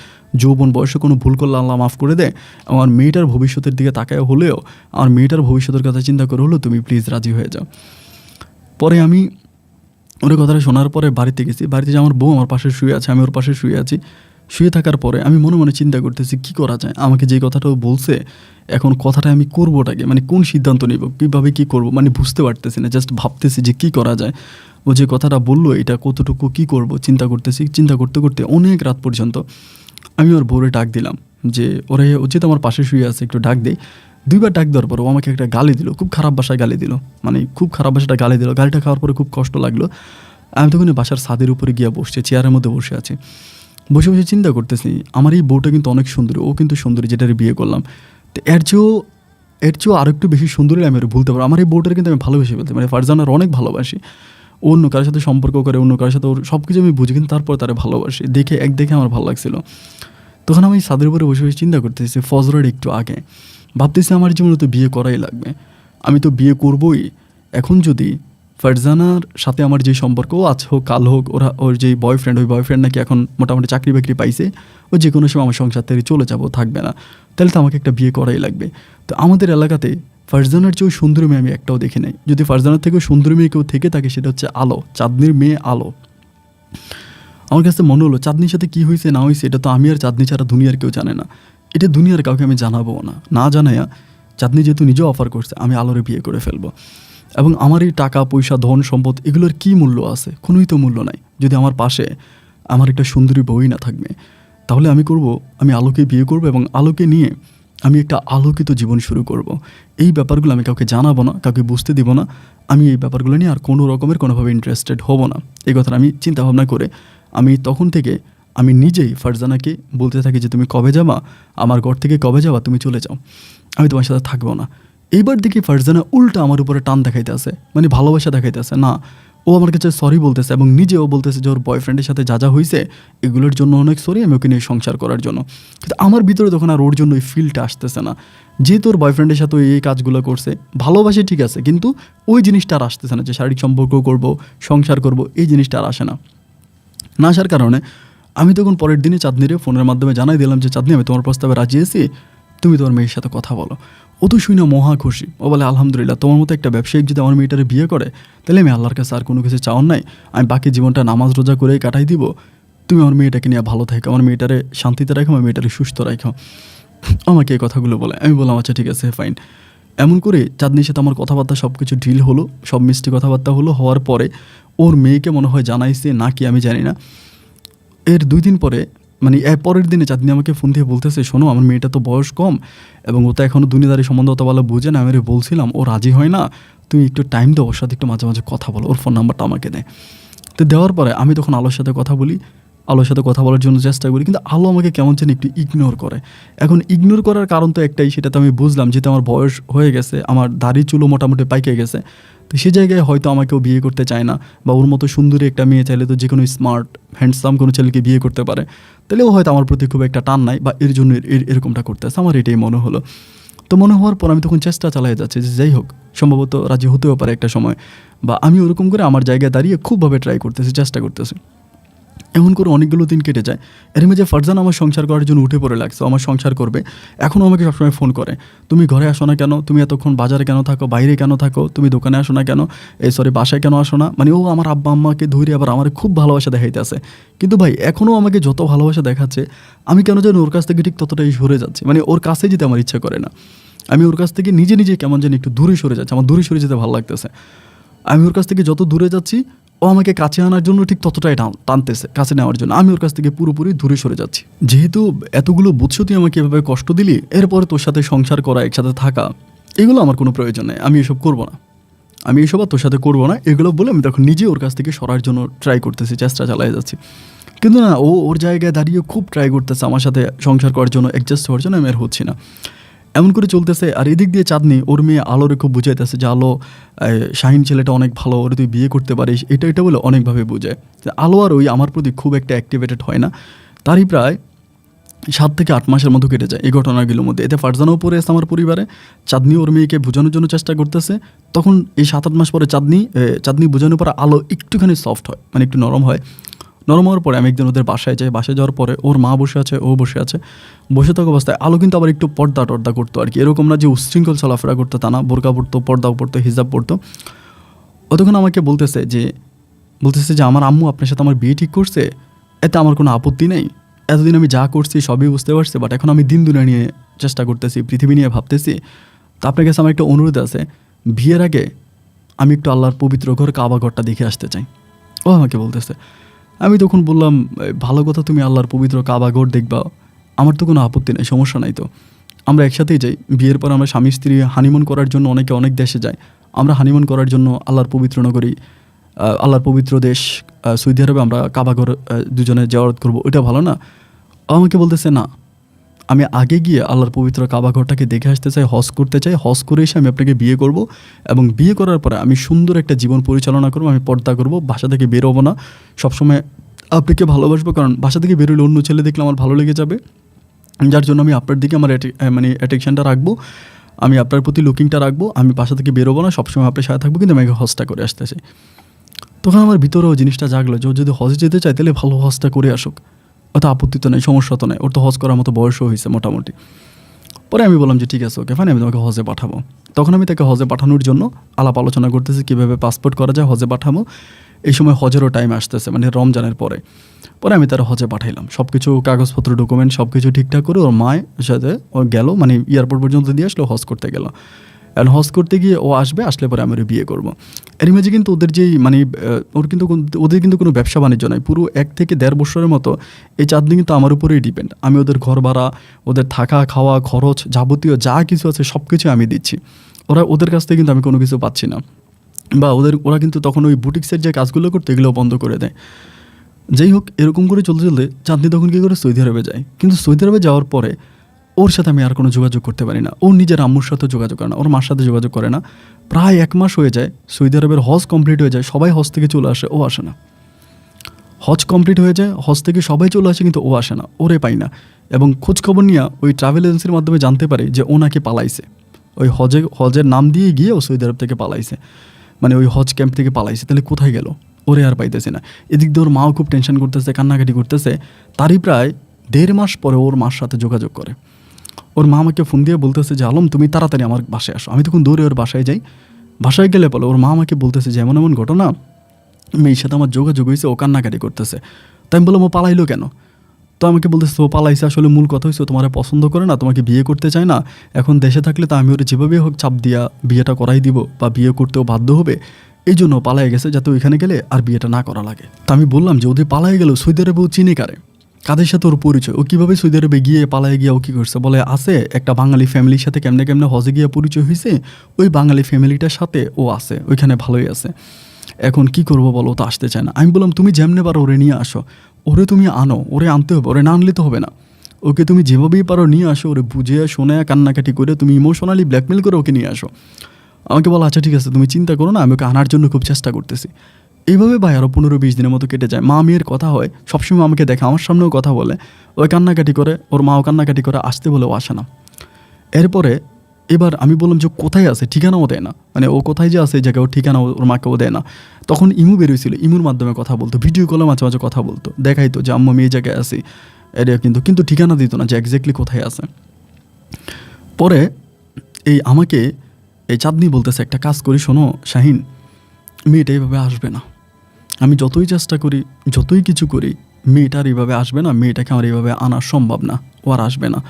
যৌবন বয়সে কোনো ভুল করলে আল্লাহ মাফ করে দেয়। আমার মেয়েটার ভবিষ্যতের দিকে তাকায় হলেও, আমার মেয়েটার ভবিষ্যতের কথা চিন্তা করে হলেও তুমি প্লিজ রাজি হয়ে যাও। পরে আমি ওর কথাটা শোনার পরে বাড়িতে গেছি। বাড়িতে যে আমার বউ আমার পাশে শুয়ে আছে, আমি ওর পাশে শুয়ে আছি। শুয়ে থাকার পরে আমি মনে মনে চিন্তা করতেছি কী করা যায়। আমাকে যে কথাটাও বলছে, এখন কথাটা আমি করবোটাকে, মানে কোন সিদ্ধান্ত নিব, কীভাবে কী করব, মানে বুঝতে পারতেছি না। জাস্ট ভাবতেছি যে কী করা যায়। ও যে কথাটা বললো এটা কতটুকু কী করব চিন্তা করতেছি। চিন্তা করতে করতে অনেক রাত পর্যন্ত আমি ওর বউরে ডাক দিলাম যে ওরা উচিত আমার পাশে শুয়ে আছে, একটু ডাক দেই। 2বার ডাক দেওয়ার পর ও আমাকে একটা গালি দিল, খুব খারাপ ভাষায় গালি দিল, মানে খুব খারাপ ভাষাটা গালি দিল। গালিটা খাওয়ার পরে খুব কষ্ট লাগলো। আমি তখন বাসার ছাদের উপরে গিয়ে বসছি, চেয়ারের মধ্যে বসে আছি। বসে বসে চিন্তা করতেছি আমার এই বউটা কিন্তু অনেক সুন্দরী, ও কিন্তু সুন্দরী যেটার বিয়ে করলাম। তো এর চেয়েও আরও একটু বেশি সুন্দরী আমি আর ভুলতে পারবো। আমার এই বউটার কিন্তু আমি ভালোবেসে ফেলতে, মানে ফারজানার অনেক ভালোবাসি। অন্য কারোর সাথে সম্পর্ক করে, অন্য কারোর সাথে ওর সব কিছু আমি বুঝি, কিন্তু তারপর তারা ভালোবাসি দেখে আমার ভালো লাগছিল। তখন আমি ছাদের উপরে বসে বসে চিন্তা করতেছি, ফজরের একটু আগে ভাবতেছি আমার জীবনে তো বিয়ে করাই লাগবে, আমি তো বিয়ে করবই। এখন যদি ফারজানার সাথে আমার যে সম্পর্ক আছে হোক কাল হোক, ওর যে বয়ফ্রেন্ড, ওই বয়ফ্রেন্ড নাকি এখন মোটামুটি চাকরি বাকরি পাইছে, ও যে কোনো সময় আমার সংসার থেকে চলে যাবো, থাকবে না, তাহলে তো আমাকে একটা বিয়ে করাই লাগবে। তো আমাদের এলাকাতে ফারজানার চেয়েও সুন্দরী মেয়ে আমি একটাও দেখি নাই। যদি ফারজানার থেকেও সুন্দরী মেয়ে কেউ থেকে থাকে সেটা হচ্ছে আলো, চাঁদনির মেয়ে আলো। আমার কাছে মনে হলো চাঁদনির সাথে কী হয়েছে না হয়েছে এটা তো আমি আর চাঁদনি ছাড়া দুনিয়ার কেউ জানে না, এটা দুনিয়ার কাউকে আমি জানাবো না। না জানাইয়া চাঁদনি যেহেতু নিজেও অফার করছে আমি আলোরে বিয়ে করে ফেলবো। এবং আমার এই টাকা পয়সা ধন সম্পদ এগুলোর কী মূল্য আছে? কোনোই তো মূল্য নাই যদি আমার পাশে আমার একটা সুন্দরী বউই না থাকবে। তাহলে আমি করব, আমি আলোকে বিয়ে করব এবং আলোকে নিয়ে আমি একটা আলোকিত জীবন শুরু করব। এই ব্যাপারগুলো আমি কাউকে জানাবো না, কাউকে বুঝতে দিব না। আমি এই ব্যাপারগুলো নিয়ে আর কোনো রকমের কোনোভাবে ইন্টারেস্টেড হব না। এই কথাটা আমি চিন্তাভাবনা করে আমি তখন থেকে আমি নিজেই ফারজানাকে বলতে থাকি যে তুমি কবে যাবা, আমার ঘর থেকে কবে যাবা, তুমি চলে যাও, আমি তোমার সাথে থাকবো না। এইবার দেখি ফারজানা উল্টা আমার উপরে টান দেখাইতে আছে, মানে ভালোবাসা দেখাইতে আছে। না, ও আমার কাছে সরি বলতেছে এবং নিজেও বলতেছে যে ওর বয়ফ্রেন্ডের সাথে যা যা হয়েছে এগুলোর জন্য অনেক সরি, আমি ওকে নিয়ে সংসার করার জন্য। কিন্তু আমার ভিতরে তখন আর ওর জন্য ওই ফিলটা আসতেছে না। যেহেতু ওর বয়ফ্রেন্ডের সাথে এই কাজগুলো করছে, ভালোবাসে ঠিক আছে, কিন্তু ওই জিনিসটা আর আসতেছে না যে শারীরিক সম্পর্ক করব, সংসার করব, এই জিনিসটা আর আসে না। না আসার কারণে আমি তখন পরের দিনে চাঁদনিরে ফোনের মাধ্যমে জানাই দিলাম যে চাঁদনি আমি তোমার প্রস্তাবে রাজি আছি, তুমি তোমার মেয়ের সাথে কথা বলো। ও তো শুনে মহা খুশি, ও বলে আলহামদুলিল্লাহ, তোমার মতো একটা ব্যবসায়িক যদি আমার মেয়েটারে বিয়ে করে তাহলে আমি আল্লাহর কাছে আর কোনো কিছু চাওয়ার নাই, আমি বাকি জীবনটা নামাজ রোজা করেই কাটাই দিব। তুমি আমার মেয়েটাকে নিয়ে ভালো থাকো, আমার মেয়েটারে শান্তিতে রাখো, আমার মেয়েটারে সুস্থ রাখো। আমাকে এই কথাগুলো বলে। আমি বললাম আচ্ছা ঠিক আছে ফাইন। এমন করে চাঁদনির সাথে আমার কথাবার্তা সব কিছু ডিল হলো, সব মিষ্টি কথাবার্তা হলো। হওয়ার পরে ওর মেয়েকে মনে হয় জানাইছে নাকি আমি জানি না। এর 2 দিন পরে মানে এর পরের দিনে চাঁদনি আমাকে ফোন দিয়ে বলতেছে, শোনো আমার মেয়েটা তো বয়স কম এবং ও তো এখনও দুনিয়াদারি সম্বন্ধে অত ভালো বুঝে না, আমি বলছিলাম ও রাজি হয় না, তুমি একটু টাইম দাও, ওর সাথে একটু মাঝে মাঝে কথা বলো, ওর ফোন নাম্বারটা আমাকে দেয়। তো দেওয়ার পরে আমি তখন আলোর সাথে কথা বলি, আলোর সাথে কথা বলার জন্য চেষ্টা করি, কিন্তু আলো আমাকে কেমন যেন একটু ইগনোর করে। এখন ইগনোর করার কারণ তো একটাই, সেটা তো আমি বুঝলাম, যেহেতু আমার বয়স হয়ে গেছে, আমার দাড়ি চুলো মোটামুটি পাইকে গেছে, তো সে জায়গায় হয়তো আমাকেও বিয়ে করতে চায় না, বা ওর মতো সুন্দরী একটা মেয়ে চাইলে তো যে কোনো স্মার্ট হ্যান্ডসাম কোনো ছেলেকে বিয়ে করতে পারে, তাহলে ও হয়তো আমার প্রতি খুব একটা টান নাই, বা এর জন্য এরকমটা করতেছে, আমার এটাই মনে হলো। তো মনে হওয়ার পর আমি তখন চেষ্টা চালাই যাচ্ছি যে যাই হোক সম্ভবত রাজি হতেও পারে একটা সময়, বা আমি ওরকম করে আমার জায়গায় দাঁড়িয়ে খুবভাবে ট্রাই করতেছি, চেষ্টা করতেছি। এমন করে অনেকগুলো দিন কেটে যায়। এর মধ্যে ফারজানা আমার সংসার করার জন্য উঠে পড়ে লাগছে, আমার সংসার করবে। এখনও আমাকে সবসময় ফোন করে, তুমি ঘরে আসো না কেন, তুমি এতক্ষণ বাজারে কেন থাকো, বাইরে কেন থাকো, তুমি দোকানে আসো না কেন, বাসায় কেন আসো না। মানে ও আমার আব্বা আম্মাকে ধরে আবার আমার খুব ভালোবাসা দেখাইতেছে। কিন্তু ভাই এখনও আমাকে যত ভালোবাসা দেখাচ্ছে আমি কেন যেন ওর কাছ থেকে ঠিক ততটাই সরে যাচ্ছি, মানে ওর কাছে যেতে আমার ইচ্ছা করে না। আমি ওর কাছ থেকে নিজে নিজে কেমন যেন একটু দূরে সরে যাচ্ছি, আমার দূরে সরে যেতে ভালো লাগতেছে। আমি ওর কাছ থেকে যত দূরে যাচ্ছি ও আমাকে কাছে আনার জন্য ঠিক ততটাই টানতেছে কাছে নেওয়ার জন্য, আমি ওর কাছ থেকে পুরোপুরি দূরে সরে যাচ্ছি। যেহেতু এতগুলো বুঝছো তুই আমাকে এভাবে কষ্ট দিলি, এরপরে তোর সাথে সংসার করা, একসাথে থাকা, এগুলো আমার কোনো প্রয়োজন নেই, আমি এসব করবো না, আমি এসব আর তোর সাথে করবো না, এগুলো বলে আমি তখন নিজে ওর কাছ থেকে সরার জন্য ট্রাই করতেছি, চেষ্টা চালিয়ে যাচ্ছি। কিন্তু না, ও ওর জায়গায় দাঁড়িয়ে খুব ট্রাই করতেছে আমার সাথে সংসার করার জন্য, অ্যাডজাস্ট হওয়ার জন্য, আমি আর হচ্ছি না। এমন করে চলতেছে। আর এদিক দিয়ে চাঁদনি ওর মেয়ে আলোরে খুব বুঝাইতেছে যে আলো, শাহিন ছেলেটা অনেক ভালো, ওরে তুই বিয়ে করতে পারিস, এটা বলে অনেকভাবে বোঝায়। আলো আর ওই আমার প্রতি খুব একটা অ্যাক্টিভেটেড হয় না। তারই প্রায় 7 থেকে 8 মাসের মতো কেটে যায় এই ঘটনাগুলোর মধ্যে। এতে ফারজানাও পড়ে আসে আমার পরিবারে, চাঁদনি ওর মেয়েকে বোঝানোর জন্য চেষ্টা করতেছে। তখন এই 7-8 মাস পরে চাঁদনি বোঝানোর পরে আলো একটুখানি সফট হয়, মানে একটু নরম হয়। নরম হওয়ার পরে আমি একদিন ওদের বাসায় যাই, বাসায় যাওয়ার পরে ওর মা বসে আছে, ও বসে আছে। বসে থাকা অবস্থায় আলো কিন্তু আবার একটু টর্দা করতো আর কি, এরকম না যে উশৃঙ্খল চলাফেরা করতো তা না, বোরকা পড়তো, পর্দাও পড়তো, হিজাব পড়তো। ও তখন আমাকে বলতেছে যে আমার আম্মু আপনার সাথে আমার বিয়ে ঠিক করছে, এতে আমার কোনো আপত্তি নেই, এতদিন আমি যা করছি সবই বুঝতে পারছি, বাট এখন আমি দিন দুনিয়া নিয়ে চেষ্টা করতেছি, পৃথিবী নিয়ে ভাবতেছি। তো আপনার কাছে আমার একটা অনুরোধ আছে, বিয়ের আগে আমি একটু আল্লাহর পবিত্র ঘর কাবা ঘরটা দেখে আসতে চাই। ও আমাকে বলতেছে। আমি তখন বললাম, ভালো কথা, তুমি আল্লাহর পবিত্র কাবা ঘর দেখবা, আমার তো কোনো আপত্তি নেই, সমস্যা নাই। তো আমরা একসাথেই যাই। বিয়ের পর আমরা স্বামী স্ত্রী হানিমুন করার জন্য অনেকে অনেক দেশে যায়, আমরা হানিমুন করার জন্য আল্লাহর পবিত্র নগরী, আল্লাহর পবিত্র দেশ সৌদি আরবে আমরা কাবা ঘর দুজনে জিয়ারত করবো, ওইটা ভালো না? আমাকে বলতেছে না, আমি আগে গিয়ে আল্লাহর পবিত্র কাবা ঘরটাকে দেখে আসতে চাই, হজ করতে চাই, হজ করে এসে আমি আপনাকে বিয়ে করব, এবং বিয়ে করার পরে আমি সুন্দর একটা জীবন পরিচালনা করবো, আমি পর্দা করব, বাসা থেকে বেরোবো না, সবসময় আপনাকে ভালোবাসবো, কারণ বাসা থেকে বেরোলে অন্য ছেলে দেখলে আমার ভালো লেগে যাবে, যার জন্য আমি আপনার দিকে আমার অ্যাটেনশনটা রাখবো, আমি আপনার প্রতি লুকিংটা রাখবো, আমি বাসা থেকে বেরোবো না, সবসময় আপনার সাথে থাকবো, কিন্তু আমি হজটা করে আসতেছি। তখন আমার ভিতরেও জিনিসটা জাগলো যে ও যদি হজে যেতে চায় তাহলে ভালো হজটা করে আসুক, অত আপত্তি তো নেই, সমস্যা তো নেই, ওর তো হজ করার মতো বয়সও হয়েছে মোটামুটি। পরে আমি বললাম যে ঠিক আছে ওকে ফাইন, আমি তোমাকে হজে পাঠাবো। তখন আমি তাকে হজে পাঠানোর জন্য আলাপ আলোচনা করতেছি কীভাবে পাসপোর্ট করা যায়, হজে পাঠাবো। এই সময় হজেরও টাইম আসতেছে, মানে রমজানের পরে। পরে আমি তার হজে পাঠাইলাম, সব কিছু কাগজপত্র ডকুমেন্ট সব কিছু ঠিকঠাক করে ওর মায়ের সাথে ও গেল, মানে এয়ারপোর্ট পর্যন্ত দিয়ে আসলে হজ করতে গেল। এখন হজ করতে গিয়ে ও আসলে পরে আমি ওর বিয়ে করবো। এর মাঝে কিন্তু ওদের যেই মানে ওদের কিন্তু কোনো ব্যবসা বাণিজ্য নয়, পুরো 1 থেকে 1.5 বছরের মতো এই চাঁদনি কিন্তু আমার উপরেই ডিপেন্ড। আমি ওদের ঘর ভাড়া, ওদের থাকা খাওয়া খরচ যাবতীয় যা কিছু আছে সব কিছু আমি দিচ্ছি। ওদের কাছ থেকে কিন্তু আমি কোনো কিছু পাচ্ছি না, বা ওরা কিন্তু তখন ওই বুটিক্সের যে কাজগুলো করতো এগুলো বন্ধ করে দেয়। যাই হোক, এরকম করে চলতে চলতে চাঁদনি তখন কী করে সৌদি আরবে যায়। কিন্তু সৌদি আরবে যাওয়ার পরে ওর সাথে আমি আর কোনো যোগাযোগ করতে পারি না। ও নিজের আম্মুর সাথে যোগাযোগ করে না, ওর মার সাথে যোগাযোগ করে না। প্রায় 1 মাস হয়ে যায়, সৌদি আরবের হজ কমপ্লিট হয়ে যায়, সবাই হজ থেকে চলে আসে, ও আসে না। হজ কমপ্লিট হয়ে যায়, হজ থেকে সবাই চলে আসে, কিন্তু ও আসে না, ওরে পাই না। এবং খোঁজখবর নিয়ে ওই ট্রাভেল এজেন্সির মাধ্যমে জানতে পারে যে ও নাকি পালাইছে, ওই হজের নাম দিয়ে গিয়ে ও সৌদি আরব থেকে পালাইছে, মানে ওই হজ ক্যাম্প থেকে পালাইছে। তাহলে কোথায় গেল, ওরে আর পাইতেছে না। এদিক দিয়ে ওর মাও খুব টেনশন করতেছে, কান্নাকাটি করতেছে। তারই প্রায় 1.5 মাস পরে ওর মার সাথে যোগাযোগ করে। ওর মা আমাকে ফোন দিয়ে বলতেছে যে আলম তুমি তাড়াতাড়ি আমার বাসায় আসো। আমি তখন দৌড়ে ওর বাসায় যাই। বাসায় গেলে বলে ওর মা আমাকে বলতেছে যে এমন এমন ঘটনা, মেয়ের সাথে আমার যোগাযোগ হয়েছে, ও কান্নাকাটি করতেছে। তাই আমি বললাম ও পালাইলো কেন? তো আমাকে বলতেছে ও পালাইছে, আসলে মূল কথা হয়েছে তোমার পছন্দ করে না, তোমাকে বিয়ে করতে চায় না। এখন দেশে থাকলে তো আমি ওর যেভাবেই হোক চাপ দিয়া বিয়েটা করাই দিব, বা বিয়ে করতেও বাধ্য হবে। এই জন্য পালাই গেছে, যাতে ওইখানে গেলে আর বিয়েটা না করা লাগে। তা আমি বললাম যে ওদের পালাই গেল, সৌদি আরবে ও চিনে কারে, কাদের সাথে ওর পরিচয়, ও কীভাবে সৌদি আরবে গিয়ে পালায় গিয়ে ও কী করছে? বলে আছে একটা বাঙালি ফ্যামিলির সাথে কেমনে কেমনে হজে গিয়ে পরিচয় হয়েছে, ওই বাঙালি ফ্যামিলিটার সাথে ও আছে, ওইখানে ভালোই আছে। এখন কি করবো বলো, তো আসতে চায় না। আমি বললাম তুমি যেমনে পারো ওরে নিয়ে আসো, ওরে তুমি আনো, ওরে আনতে হবে, ওরে না আনলে তো হবে না। ওকে তুমি যেভাবেই পারো নিয়ে আসো, ওরে বুঝে শোনে কান্নাকাটি করে তুমি ইমোশনালি ব্ল্যাকমেল করে ওকে নিয়ে আসো। আমাকে বলো আচ্ছা ঠিক আছে তুমি চিন্তা করো না, আমি ওকে আনার জন্য খুব চেষ্টা করতেছি। এইভাবে ভাই আরও 15-20 দিনের মতো কেটে যায়। মা মেয়ের কথা হয়, সবসময় আমাকে দেখে, আমার সামনেও কথা বলে, ওই কান্নাকাটি করে, ওর মাও কান্নাকাটি করে, আসতে বলেও আসে না। এরপরে এবার আমি বললাম যে কোথায় আছে, ঠিকানাও দেয় না, মানে ও কোথায় যে আছে এই জায়গায় ওর ঠিকানা ওর মাকেও দেয় না। তখন ইমু বেরোয়ছিল, ইমুর মাধ্যমে কথা বলতো, ভিডিও কলে মাঝে মাঝে কথা বলতো, দেখাইতো যে আম্মু আমি এই জায়গায় আছি, এটা কিন্তু ঠিকানা দিত না যে এক্স্যাক্টলি কোথায় আছে। পরে আমাকে এই চাঁদনি বলতেছে একটা কাজ করি, শোনো শাহিন, মেয়েটা এইভাবে আসবে না। আমি যতই চেষ্টা করি, যতই কিছু করি, মেয়েটার এইভাবে আসবে না, মেয়েটাকে আমার এইভাবে আনা সম্ভব না, ও আর আসবে না।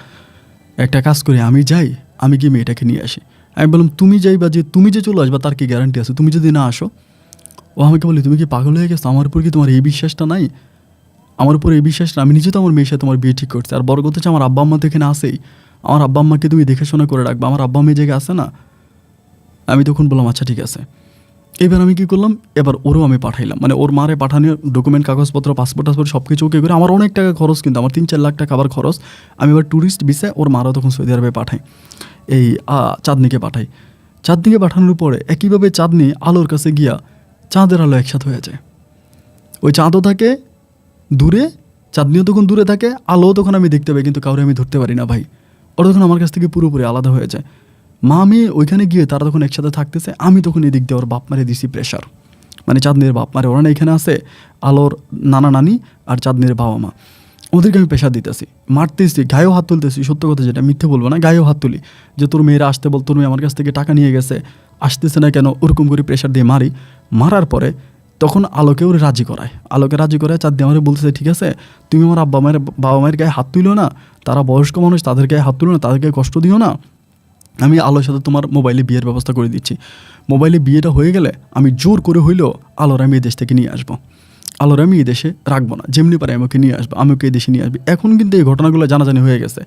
একটা কাজ করি, আমি যাই, আমি গিয়ে মেয়েটাকে নিয়ে আসি। আমি বললাম তুমি যাইবা, যে তুমি যে চলে আসবা তার কি গ্যারান্টি আছে, তুমি যদি না আসো? ও আমাকে বলি তুমি কি পাগল হয়ে গেছো, আমার উপর কি তোমার এই বিশ্বাসটা নাই? আমার উপর এই বিশ্বাসটা, আমি নিজে তো আমার মেয়ের সাথে তোমার বিয়ে ঠিক করছি। আর বড় কথা হচ্ছে আমার আব্বা আম্মা তো এখানে আসেই, আমার আব্বা আম্মাকে তুমি দেখেশোনা করে রাখবা, আমার আব্বা মেয়ে জায়গায় আসে না। আমি তখন বললাম আচ্ছা ঠিক আছে। এবার আমি কী করলাম, এবার ওরও আমি পাঠাইলাম, মানে ওর মারে পাঠানোর ডকুমেন্ট কাগজপত্র পাসপোর্ট সব কিছু ওকে করে। আমার অনেক টাকা খরচ, কিন্তু আমার 3-4 লাখ টাকা আবার খরচ। আমি এবার ট্যুরিস্ট ভিসায় ওর মারাও তখন সৌদি আরবে পাঠাই, এই চাঁদনিকে পাঠাই। চাঁদনিকে পাঠানোর পরে একইভাবে চাঁদনি আলোর কাছে গিয়া চাঁদের আলো একসাথে হয়ে যায়। ওই চাঁদও থাকে দূরে, চাঁদনিও তখন দূরে থাকে, আলোও তখন আমি দেখতে পাই, কিন্তু কাউরে আমি ধরতে পারি না ভাই। ওরা তখন আমার কাছ থেকে পুরোপুরি আলাদা হয়ে যায়। মা মেয়ে ওইখানে গিয়ে তারা তখন একসাথে থাকতেছে, আমি তখন এদিক দিয়ে ওর বাপ মারে দিছি প্রেশার, মানে চাঁদনির বাপ মারে, ওরা না এখানে আছে, আলোর নানা নানি আর চাঁদনির বাবা মা, ওদেরকে আমি প্রেশার দিতেছি, মারতেছি, গায়েও হাত তুলতেছি। সত্য কথা যেটা, মিথ্যে বলবো না, গায়েও হাত তুলি যে তোর মেয়েরা আসতে বল, তোর মেয়ে আমার কাছ থেকে টাকা নিয়ে গেছে, আসতেছে না কেন, ওরকম করে প্রেশার দিয়ে মারি। মারার পরে তখন আলোকে ওরা রাজি করায়, আলোকে রাজি করায় চাঁদনি আমার বলতেছে ঠিক আছে তুমি আমার বাবা মায়ের গায়ে হাত তুলো না, তারা বয়স্ক মানুষ, তাদের গায়ে হাত তুলো না, তাদেরকে কষ্ট দিও না, আমি আলোর সাথে তোমার মোবাইলে বিয়ের ব্যবস্থা করে দিচ্ছি। মোবাইলে বিয়েটা হয়ে গেলে আমি জোর করে হইলেও আলোর আমি এই দেশ থেকে নিয়ে আসবো, আলোর আমি এই দেশে রাখবো না, যেমনি পারে আমাকে নিয়ে আসবো, আমি ওকে এই দেশে নিয়ে আসবি। এখন কিন্তু এই ঘটনাগুলো জানাজানি হয়ে গেছে,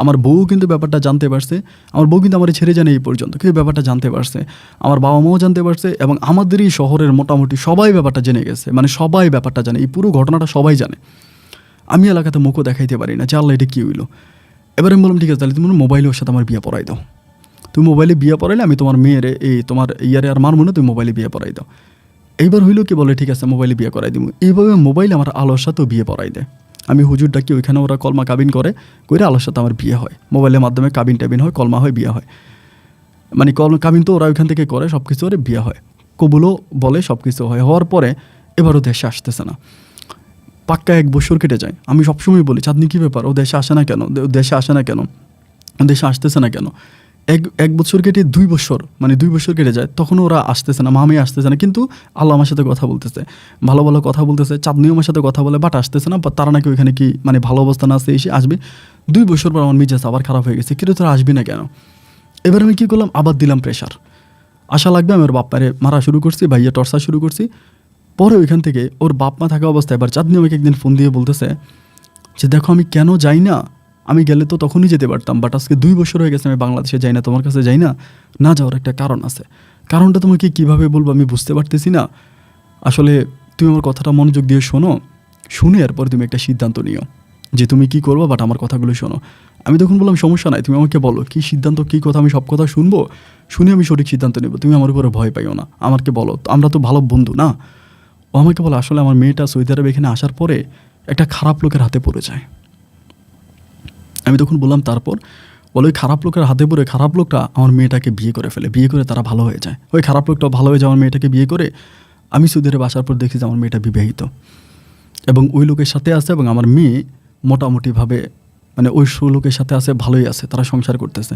আমার বউ কিন্তু ব্যাপারটা জানতে পারছে, আমার বউ কিন্তু আমার ছেড়ে জানে এই পর্যন্ত, কিন্তু ব্যাপারটা জানতে পারছে, আমার বাবা মাও জানতে পারছে, এবং আমাদেরই শহরের মোটামুটি সবাই ব্যাপারটা জেনে গেছে, মানে সবাই ব্যাপারটা জানে, এই পুরো ঘটনাটা সবাই জানে। আমি এলাকাতে মুখও দেখাইতে পারি না যে আল্লাহ এটা কী হইলো। এবার আমি বললাম ঠিক আছে তাহলে তুমি মোবাইলের সাথে আমার বিয়ে পড়াই দাও, তুমি মোবাইলে বিয়ে পড়াইলে আমি তোমার মেয়ের এই তোমার ইয়ারে আর মার মনে তুমি মোবাইলে বিয়ে পড়াই দাও। এইবার হইলো কি বলে ঠিক আছে মোবাইলে বিয়ে করাই দিব। এইভাবে মোবাইলে আমার আলোর সাথেও বিয়ে পড়াই দেয়। আমি হুজুর ডাকি, ওইখানে ওরা কলমা কাবিন করে আলোর সাথে আমার বিয়ে হয়, মোবাইলের মাধ্যমে কাবিন টাবিন হয়, কলমা হয়, বিয়ে হয়, মানে কাবিন তো ওরা ওইখান থেকে করে, সব কিছু ওরে বিয়ে হয়, কবুলও বলে, সব কিছু হয়। হওয়ার পরে এবারও দেশে আসতেছে না, পাক্কা 1 বছর কেটে যায়। আমি সবসময় বলি চাঁদনি কী ব্যাপার, ও দেশে আসে না কেন, দেশে আসে না কেন? দেশে আসতেছে না কেন? এক বছর কেটে 2 বছর, মানে 2 বছর কেটে যায়, তখনও ওরা আসতেছে না, মামি আসতেছে না, কিন্তু আল্লাহ আমার সাথে কথা বলতেছে, ভালো ভালো কথা বলতেছে, চাঁদনিও আমার সাথে কথা বলে, বাট আসতেছে না। বা তারা নাকি ওইখানে কি মানে ভালো অবস্থা না আছে, এসে আসবে। 2 বছর পর আমার মেজাজ আবার খারাপ হয়ে গেছে, কিন্তু তোরা আসবি না কেন? এবার আমি কী করলাম, আবার দিলাম প্রেশার, আশা লাগবে। আমি ওর বাপ্পারে মারা শুরু করছি, ভাইয়া টর্চার শুরু করছি। পরে ওইখান থেকে ওর বাপ মা থাকা অবস্থায় এবার চাঁদনি আমাকে একদিন ফোন দিয়ে বলতেছে যে দেখো আমি কেন যাই না, আমি গেলে তো তখনই যেতে পারতাম, বাট আজকে 2 বছর হয়ে গেছে আমি বাংলাদেশে যাই না, তোমার কাছে যাই না, না যাওয়ার একটা কারণ আছে। কারণটা তোমাকে কীভাবে বলবো আমি বুঝতে পারতেছি না। আসলে তুমি আমার কথাটা মনোযোগ দিয়ে শোনো, শুনে এরপর তুমি একটা সিদ্ধান্ত নিও যে তুমি কী করবো, বাট আমার কথাগুলো শোনো। আমি তখন বললাম সমস্যা নাই, তুমি আমাকে বলো কী সিদ্ধান্ত, কী কথা, আমি সব কথা শুনবো, শুনে আমি সঠিক সিদ্ধান্ত নেবো, তুমি আমার উপরে ভয় পাইও না, আমাকে বলো, আমরা তো ভালো বন্ধু না। ও আমাকে বলে আসলে আমার মেয়েটা সৌদি আরবে এখানে আসার পরে একটা খারাপ লোকের হাতে পড়ে যায়। আমি তখন বললাম তারপর? বলে ওই খারাপ লোকের হাতে পড়ে খারাপ লোকটা আমার মেয়েটাকে বিয়ে করে ফেলে, বিয়ে করে তারা ভালো হয়ে যায়, ওই খারাপ লোকটা ভালো হয়ে যায়, আমার মেয়েটাকে বিয়ে করে। আমি সৌদি আরবে আসার পর দেখি যে আমার মেয়েটা বিবাহিত এবং ওই লোকের সাথে আছে, এবং আমার মেয়ে মোটামুটিভাবে মানে ওই লোকের সাথে আছে, ভালোই আছে, তারা সংসার করতেছে।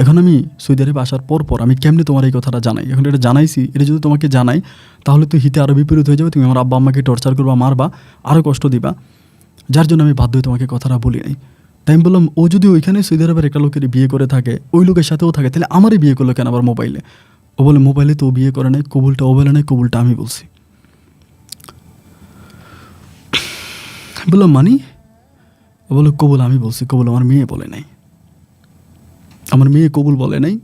এখন আমি সৌদি আরবে আসার পর আমি কেমনি তোমার এই কথাটা জানাই? এখন এটা জানাইছি, এটা যদি তোমাকে জানাই তাহলে তো হিতে আরও বিপরীত হয়ে যাবে, তুমি আমার আব্বা আম্মাকে টর্চার করবা, মারবা, আরও কষ্ট দিবা, যার জন্য আমি বাধ্য হয়ে তোমাকে কথাটা বলি নাই। তাই আমি বললাম ও যদি ওইখানে সৌদি আরবের একটা লোকের বিয়ে করে থাকে, ওই লোকের সাথেও থাকে, তাহলে আমারই বিয়ে করলো কেন আবার মোবাইলে? ও বলে মোবাইলে তো ও বিয়ে করে নাই, কবুলটা ও বলে নাই, কবুলটা আমি বলছি। বললাম মানি? ও বললো কবুল আমি বলছি, কবুল আমার মেয়ে বলে নাই, আমার মেয়ে কবুল বলে নাই,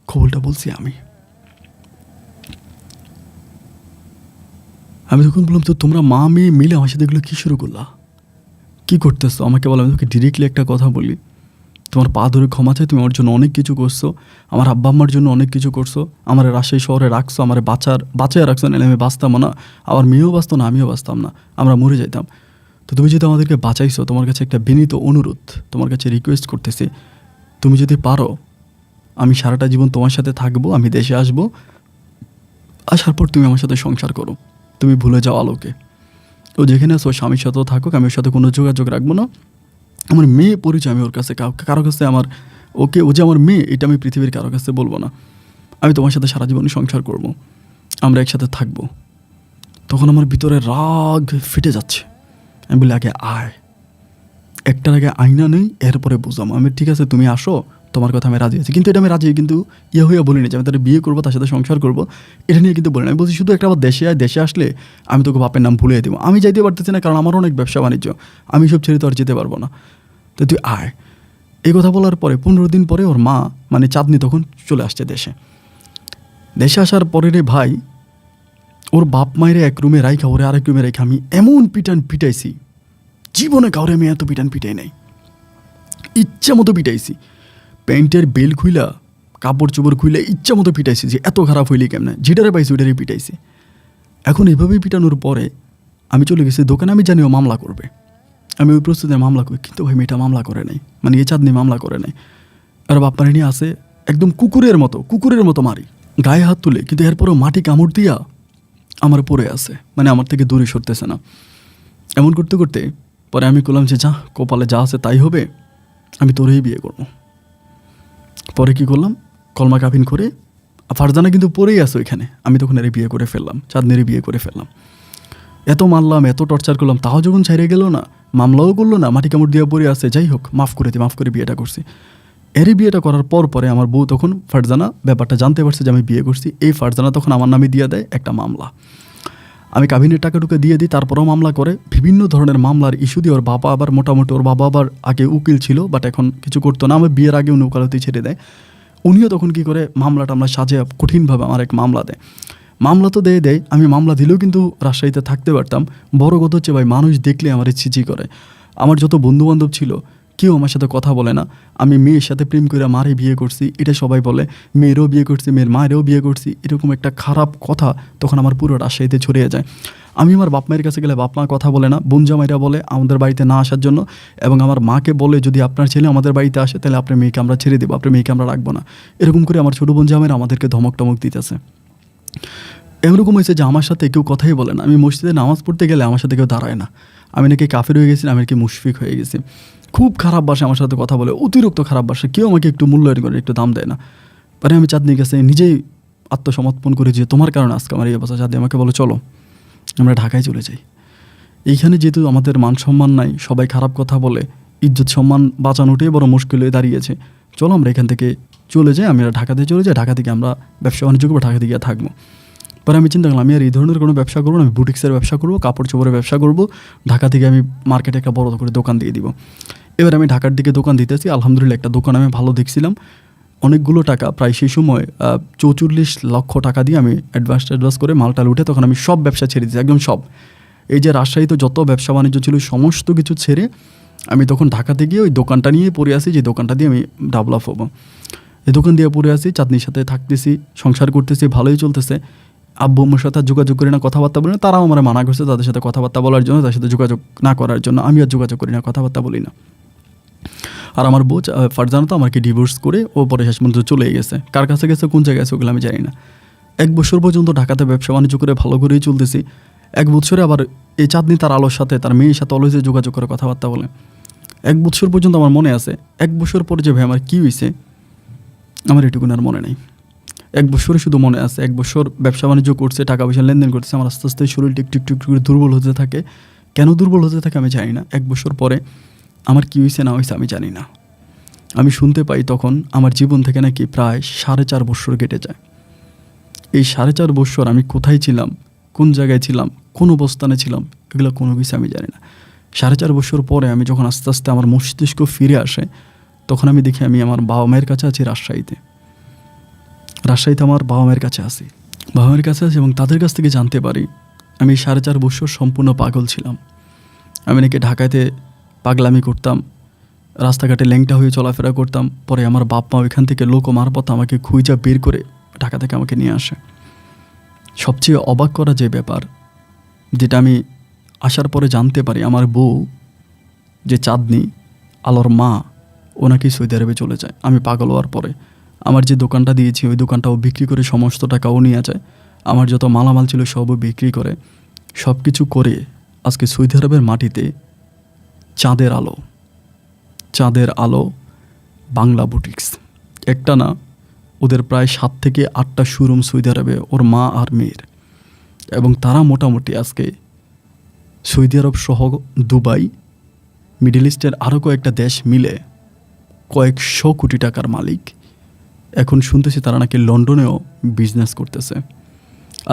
কবুলটা বলছি আমি। আমি তখন বললাম তো তোমরা মা মেয়ে মিলে আমার সাথে এগুলো কী শুরু করলা, কী করতেছো? আমাকে বলো, আমি তোকে ডিরেক্টলি একটা কথা বলি, তোমার পা ধরে ক্ষমা চাই, তুমি আমার জন্য অনেক কিছু করছো, আমার আব্বা আম্মার জন্য অনেক কিছু করছো, আমার রাজশাহী শহরে রাখছো, আমার বাঁচায় রাখছো, নাহলে আমি বাঁচতাম না, আমার মেয়েও বাঁচতো না, আমিও বাঁচতাম না, আমরা মরে যাইতাম। তো তুমি যদি আমাদেরকে বাঁচাইছো, তোমার কাছে একটা বিনীত অনুরোধ, তোমার কাছে রিকোয়েস্ট করতেছি, তুমি যদি পারো আমি সারাটা জীবন তোমার সাথে থাকবো, আমি দেশে আসবো, আসার পর তুমি আমার সাথে সংসার করো, তুমি ভুলে যাও আলোকে, ও যেখানে আছে ওর স্বামীর সাথেও থাকুক, আমি ওর সাথে কোনো যোগাযোগ রাখবো না, আমার মেয়ে পরিচয় আমি ওর কাছে কারো কাছে আমার ওকে, ও যে আমার মেয়ে এটা আমি পৃথিবীর কারো কাছে বলবো না, আমি তোমার সাথে সারা জীবন সংসার করবো, আমরা একসাথে থাকবো। তখন আমার ভিতরে রাগ ফেটে যাচ্ছে। আমি বলি আগে আয়, একটার আগে আইনা নেই, এরপরে বুঝলাম। আমি ঠিক আছে তুমি আসো, তোমার কথা আমি রাজি আছি, কিন্তু এটা আমি রাজি কিন্তু হইয়া বলিনি যে আমি তার বিয়ে করবো, তার সাথে সংসার করবো, এটা নিয়ে কিন্তু বলিনি। আমি বলছি শুধু একটা আবার দেশে আয়, দেশে আসলে আমি তোকে বাপের নাম ভুলিয়ে দেবো, আমি যাইতে পারতেছি না, কারণ আমার অনেক ব্যবসা বাণিজ্য, আমি সব ছেড়ে তো আর যেতে পারবো না, তো তুই আয়। এই কথা বলার পরে 15 দিন পরে ওর মা মানে চাঁদনি তখন চলে আসছে দেশে। দেশে আসার পরে রে ভাই, ওর বাপ মায়ের এক রুমে রাইখা ওরে আরেক রুমে রাইখা আমি এমন পিটাইছি, জীবনে কাউরে আমি এত পিটাই নাই, ইচ্ছা মতো পিটাইছি, প্যান্টের বেল খুইলা কাপড় চোপড় খুইলে ইচ্ছা মতো পিটাইছি, যে এত খারাপ হইলি কেমনে, যেটারে পাইছি ওইটারই পিটাইছি। এখন এভাবেই পিটানোর পরে আমি চলে গেছি দোকানে, আমি জানি ও মামলা করবে, আমি ওই প্রস্তুতিতে মামলা করি, কিন্তু ভাই মেয়েটা মামলা করে নাই, মানে এ চাঁদনি মামলা করে নাই। আর বাপ্পারে নিয়ে আসে একদম কুকুরের মতো মারি, গায়ে হাত তুলে, কিন্তু এরপরও মাটি কামড় দিয়া আমার পড়ে আছে, মানে আমার থেকে দূরে সরতেছে না। এমন করতে করতে পরে আমি বললাম যে যা কপালে যা আছে তাই হবে, আমি তোরেই বিয়ে করবো। পরে কি করলাম, কলমা কাবিন করে, ফারজানা কিন্তু পড়েই আছে ওইখানে, আমি তখন এর বিয়ে করে ফেললাম, চাঁদনির বিয়ে করে ফেললাম। এত মারলাম, এত টর্চার করলাম, তাও যখন ছাইড়ে গেল না, মামলাও করলো না, মাটি কামড় দিয়ে পড়ে আছে, যাই হোক মাফ করে বিয়েটা করছি। এরই বিয়েটা করার পরে আমার বউ তখন ফারজানা ব্যাপারটা জানতে পারছে যে আমি বিয়ে করছি, এই ফারজানা তখন আমার নামে দিয়ে দেয় একটা মামলা, আমি কাবিনের টাকা টুকা দিয়ে দিই, তারপরেও মামলা করে, বিভিন্ন ধরনের মামলার ইস্যু দিয়ে। ওর বাবা আবার মোটামুটি, ওর বাবা আবার আগে উকিল ছিল, বাট এখন কিছু করতো না, আমার বিয়ের আগে উনি ওকালতি ছেড়ে দেয়। উনিও তখন কি করে মামলাটা আমরা সাজে কঠিনভাবে আমার এক মামলা দেয়, মামলা তো দেয়, আমি মামলা দিলেও কিন্তু রাজশাহীতে থাকতে পারতাম। বড় কথা হচ্ছে ভাই, মানুষ দেখলে আমার ছিচি করে, আমার যত বন্ধুবান্ধব ছিল কেউ আমার সাথে কথা বলে না, আমি মেয়ের সাথে প্রেম করে মারে বিয়ে করছি, এটা সবাই বলে, মেয়েরও বিয়ে করছি, মেয়ের মায়েরও বিয়ে করছি, এরকম একটা খারাপ কথা তখন আমার পুরো রাজশাহীতে ছড়িয়ে যায়। আমি আমার বাপ মায়ের কাছে গেলে বাপ মা কথা বলে না, বোন জামাইরা বলে আমাদের বাড়িতে না আসার জন্য, এবং আমার মাকে বলে যদি আপনার ছেলে আমাদের বাড়িতে আসে তাহলে আপনার মেয়েকে আমরা ছেড়ে দেবো, আপনার মেয়েকে আমরা রাখবো না, এরকম করে আমার ছোটো বোন জামাইরা আমাদেরকে ধমক টমক দিতেছে। এরকম হয়েছে যে আমার সাথে কেউ কথাই বলে না, আমি মসজিদে নামাজ পড়তে গেলে আমার সাথে কেউ দাঁড়ায় না, আমি নাকি কাফের হয়ে গেছি, আমি নাকি মুশফিক হয়ে গেছি। খুব খারাপ বাসে আমার সাথে কথা বলে, অতিরিক্ত খারাপ বাসে, কেউ আমাকে একটু মূল্যায়ন করে, একটু দাম দেয় না। পরে আমি চাঁদনির কাছে নিজেই আত্মসমর্পণ করে যে তোমার কারণে আজকে আমার এই অবস্থা। চাঁদনি আমাকে বলো চলো আমরা ঢাকায় চলে যাই। এইখানে যেহেতু আমাদের মান সম্মান নাই, সবাই খারাপ কথা বলে, ইজ্জত সম্মান বাঁচানোটাই বড় মুশকিল হয়ে দাঁড়িয়েছে, চলো আমরা এখান থেকে চলে যাই, আমরা ঢাকাতে চলে যাই, ঢাকা থেকে আমরা ব্যবসা বাণিজ্য করবো, ঢাকা থেকে থাকবো। পরে আমি চিন্তা করলাম আমি আর এই ধরনের কোনো ব্যবসা করবো না, আমি বুটিক্সের ব্যবসা করবো, কাপড় চোপড়ের ব্যবসা করবো, ঢাকা থেকে আমি মার্কেটে একটা বড় করে দোকান দিয়ে দিব। এবার আমি ঢাকার দিকে দোকান দিতেছি, আলহামদুলিল্লাহ একটা দোকান আমি ভালো দেখছিলাম, অনেকগুলো টাকা, প্রায় সেই সময় 44 লক্ষ টাকা দিয়ে আমি অ্যাডভান্স করে মালটাল উঠে তখন আমি সব ব্যবসা ছেড়ে দিয়েছি, একদম সব। এই যে রাজশাহীতে যত ব্যবসা বাণিজ্য ছিল সমস্ত কিছু ছেড়ে আমি তখন ঢাকাতে গিয়ে ওই দোকানটা নিয়ে পড়ে আসি, যে দোকানটা দিয়ে আমি ডেভেলপ হবো। এই দোকান দিয়ে পড়ে আসি, চাঁদনির সাথে থাকতেছি, সংসার করতেছি, ভালোই চলতেছে। আব্বু আম্মুর সাথে যোগাযোগ করি না, কথাবার্তা বলি না, তারাও আমার মানা করছে তাদের সাথে কথাবার্তা বলার জন্য, তাদের সাথে যোগাযোগ না করার জন্য। আমি আর যোগাযোগ করি না, কথাবার্তা বলি না। আর আমার বউ ফারজানা তো আমাকে ডিভোর্স করে ও পরে শেষ পর্যন্ত চলে গেছে, কার কাছে গেছে, কোন জায়গায় গেছে ওগুলো আমি জানি না। 1 বছর পর্যন্ত ঢাকাতে ব্যবসা বাণিজ্য করে ভালো করেই চলতেছি। 1 বছরে আবার এই চাঁদনি তার আলোর সাথে, তার মেয়ের সাথে অলওয়েজ যোগাযোগ করে কথাবার্তা বলে। 1 বছর পর্যন্ত আমার মনে আছে। 1 বছর পরে যে ভাই আমার কী হয়েছে আমার এটুকুন আর মনে নেই। 1 বছরে শুধু মনে আছে 1 বছর ব্যবসা বাণিজ্য করছে, টাকা পয়সা লেনদেন করছে, আমার আস্তে আস্তে শরীর টিক করে দুর্বল হতে থাকে। কেন দুর্বল হতে থাকে আমি জানি না। 1 বছর পরে আমার কী হয়েছে না হয়েছে আমি জানি না। আমি শুনতে পাই তখন আমার জীবন থেকে নাকি প্রায় 4.5 বছর কেটে যায়। এই 4.5 বছর আমি কোথায় ছিলাম, কোন জায়গায় ছিলাম, কোন অবস্থানে ছিলাম, এগুলো কোনো কিছু আমি জানি না। 4.5 বছর পরে আমি যখন আস্তে আস্তে আমার মস্তিষ্ক ফিরে আসে, তখন আমি দেখি আমি আমার বাবা মায়ের কাছে আছি রাজশাহীতে আমার বাবা মায়ের কাছে আছি এবং তাদের কাছ থেকে জানতে পারি আমি 4.5 বছর সম্পূর্ণ পাগল ছিলাম। আমি নাকি ঢাকাতে পাগলামি করতাম, রাস্তাঘাটে ল্যাংটা হয়ে চলাফেরা করতাম। পরে আমার বাপ মা ওইখান থেকে লোক মারফত আমাকে খুঁজা বের করে ঢাকা থেকে আমাকে নিয়ে আসে। সবচেয়ে অবাক করা যে ব্যাপার, যেটা আমি আসার পরে জানতে পারি, আমার বউ যে চাঁদনি আলোর মা, ও নাকি সৌদি আরবে চলে যায়। আমি পাগল হওয়ার পরে আমার যে দোকানটা দিয়েছি ওই দোকানটাও বিক্রি করে সমস্ত টাকাও নিয়ে যায়, আমার যত মালামাল ছিল সবও বিক্রি করে, সব কিছু করে আজকে সৌদি আরবের মাটিতে চাঁদের আলো বাংলা বুটিক্স, একটা না ওদের প্রায় 7 থেকে 8টা শোরুম সৌদি আরবে, ওর মা আর মেয়ের। এবং তারা মোটামুটি আজকে সৌদি আরব সহ দুবাই, মিডল ইস্টের আরও কয়েকটা দেশ মিলে কয়েকশো কোটি টাকার মালিক। এখন শুনতেছি তারা নাকি লন্ডনেও বিজনেস করতেছে।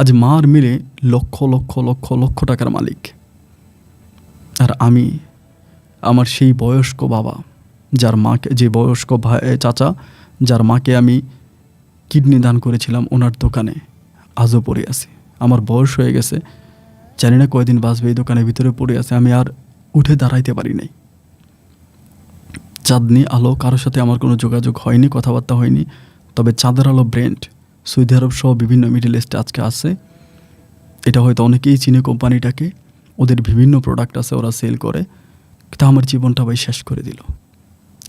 আজ মা আর মিলে লক্ষ লক্ষ লক্ষ লক্ষ টাকার মালিক। আর আমি, আমার সেই বয়স্ক বাবা, যার মাকে, যে বয়স্ক ভাই চাচা যার মাকে আমি কিডনি দান করেছিলাম ওনার দোকানে আজও পড়ে আছি। আমার বয়স হয়ে গেছে, জানি না কয়দিন বাঁচবে, এই দোকানের ভিতরে পড়ে আছে, আমি আর উঠে দাঁড়াইতে পারি নাই। চাঁদনি আলো কারোর সাথে আমার কোনো যোগাযোগ হয়নি, কথাবার্তা হয়নি। তবে চাঁদের আলো ব্র্যান্ড সৌদি আরব সহ বিভিন্ন মিডল ইস্টে আজকে আছে। এটা হয়তো অনেকেই চিনে কোম্পানিটাকে, ওদের বিভিন্ন প্রোডাক্ট আছে, ওরা সেল করে। কিন্তু আমার জীবনটা ভাই শেষ করে দিল।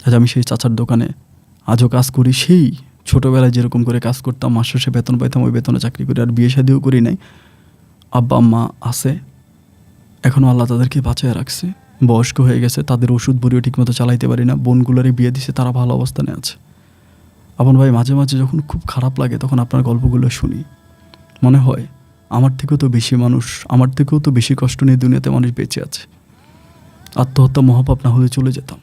আজ আমি সেই চাচার দোকানে আজও কাজ করি, সেই ছোটোবেলায় যেরকম করে কাজ করতাম, মাস শেষে বেতন পাইতাম, ওই বেতনে চাকরি করি। আর বিয়ে শাদিও করি নাই, আব্বা আম্মা আছে, এখনও আল্লাহ তাদেরকে বাঁচিয়ে রাখছে। বয়স্ক হয়ে গেছে, তাদের ওষুধ বুড়িও ঠিকমতো চালাইতে পারি না। বোনগুলোরই বিয়ে দিছে, তারা ভালো অবস্থানে আছে। আপন ভাই, মাঝে মাঝে যখন খুব খারাপ লাগে তখন আপনার গল্পগুলো শুনি, মনে হয় আমার থেকেও তো বেশি মানুষ, আমার থেকেও তো বেশি কষ্ট নিয়ে দুনিয়াতে মানুষ বেঁচে আছে। আত্মহত্যা মহাপাপ না হলে চলে যেতাম।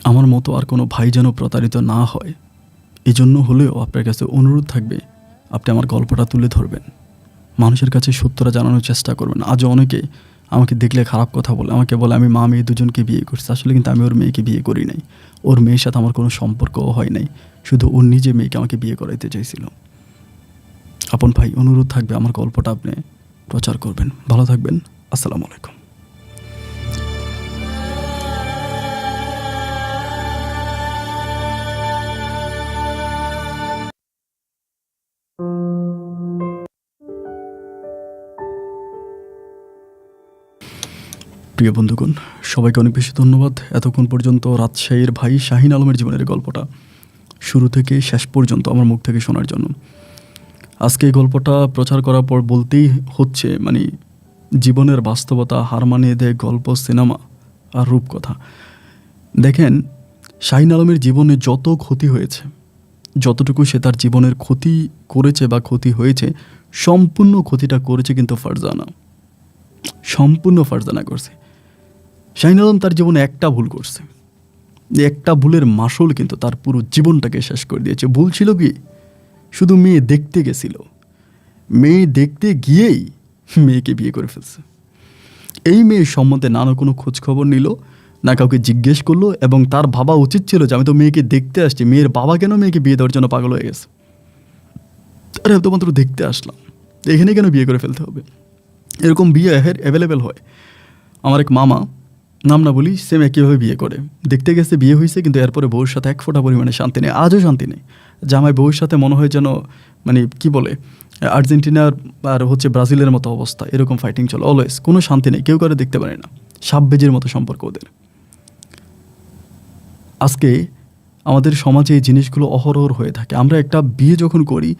আমার মতো আর কোনো ভাই যেন প্রতারিত না হয়, এই জন্য হলেও আপনার কাছে অনুরোধ থাকবে, আপনি আমার গল্পটা তুলে ধরবেন, মানুষের কাছে সত্যটা জানানোর চেষ্টা করবেন। আজও অনেকে আমাকে দেখলে খারাপ কথা বলে, আমাকে বলে আমি মা মেয়ে দুজনকে বিয়ে করছি। আসলে কিন্তু আমি ওর মেয়েকে বিয়ে করি নাই, ওর মেয়ের সাথে আমার কোনো সম্পর্কও হয় নাই, শুধু ওর নিজে মেয়েকে আমাকে বিয়ে করাইতে চাইছিল। আপন ভাই, অনুরোধ থাকবে আমার গল্পটা আপনি প্রচার করবেন। ভালো থাকবেন, আসসালামু আলাইকুম। প্রিয় বন্ধুগণ, সবাইকে অনেক বেশি ধন্যবাদ এতক্ষণ পর্যন্ত রাজশাহীর ভাই শাহিন আলমের জীবনের গল্পটা শুরু থেকে শেষ পর্যন্ত আমার মুখ থেকে শোনার জন্য। আজকে এই গল্পটা প্রচার করার পর বলতেই হচ্ছে, জীবনের বাস্তবতা হার মানিয়ে দেয় গল্প, সিনেমা আর রূপকথা। দেখেন, শাহিন আলমের জীবনে যত ক্ষতি হয়েছে, যতটুকু সে তার জীবনের ক্ষতি করেছে বা ক্ষতি হয়েছে, সম্পূর্ণ ক্ষতিটা করেছে কিন্তু ফারজানা। সম্পূর্ণ ফারজানা করছে। শাহিন আলম তার জীবনে একটা ভুল করছে, যে একটা ভুলের মাসুল কিন্তু তার পুরো জীবনটাকে শেষ করে দিয়েছে। ভুল ছিল কি? শুধু মেয়ে দেখতে গেছিল, মেয়ে দেখতে গিয়েই মেয়েকে বিয়ে করে ফেলছে। এই মেয়ের সম্বন্ধে না কোনো খোঁজ খবর নিল, না কাউকে জিজ্ঞেস করলো, এবং তার ভাবা উচিত ছিল যে আমি তো মেয়েকে দেখতে আসছি, মেয়ের বাবা কেন মেয়েকে বিয়ে দেওয়ার জন্য পাগল হয়ে গেছে? আরে তো মাত্র দেখতে আসলাম, এখানে কেন বিয়ে করে ফেলতে হবে? এরকম বিয়ে অ্যাভেলেবেল হয়। আমার এক মামা, নাম না বলি, সেম একইভাবে বিয়ে করে। দেখতে গেছে, বিয়ে হয়েছে, কিন্তু এরপরে বউর সাথে এক ফোঁটা পরিমাণে শান্তি নেই, আজও শান্তি নেই। জামাই বউর সাথে মনে হয় যেন মানে কি বলে, আর্জেন্টিনার আর ব্রাজিলের মতো অবস্থা, এরকম ফাইটিং চলে অলওয়েজ, কোনো শান্তি নেই, কেউ করে দেখতে পারে না, সাববেজের মতো সম্পর্ক ওদের। আজকে আমাদের সমাজে এই জিনিসগুলো অহরহ হয়ে থাকে। আমরা একটা বিয়ে যখন করি,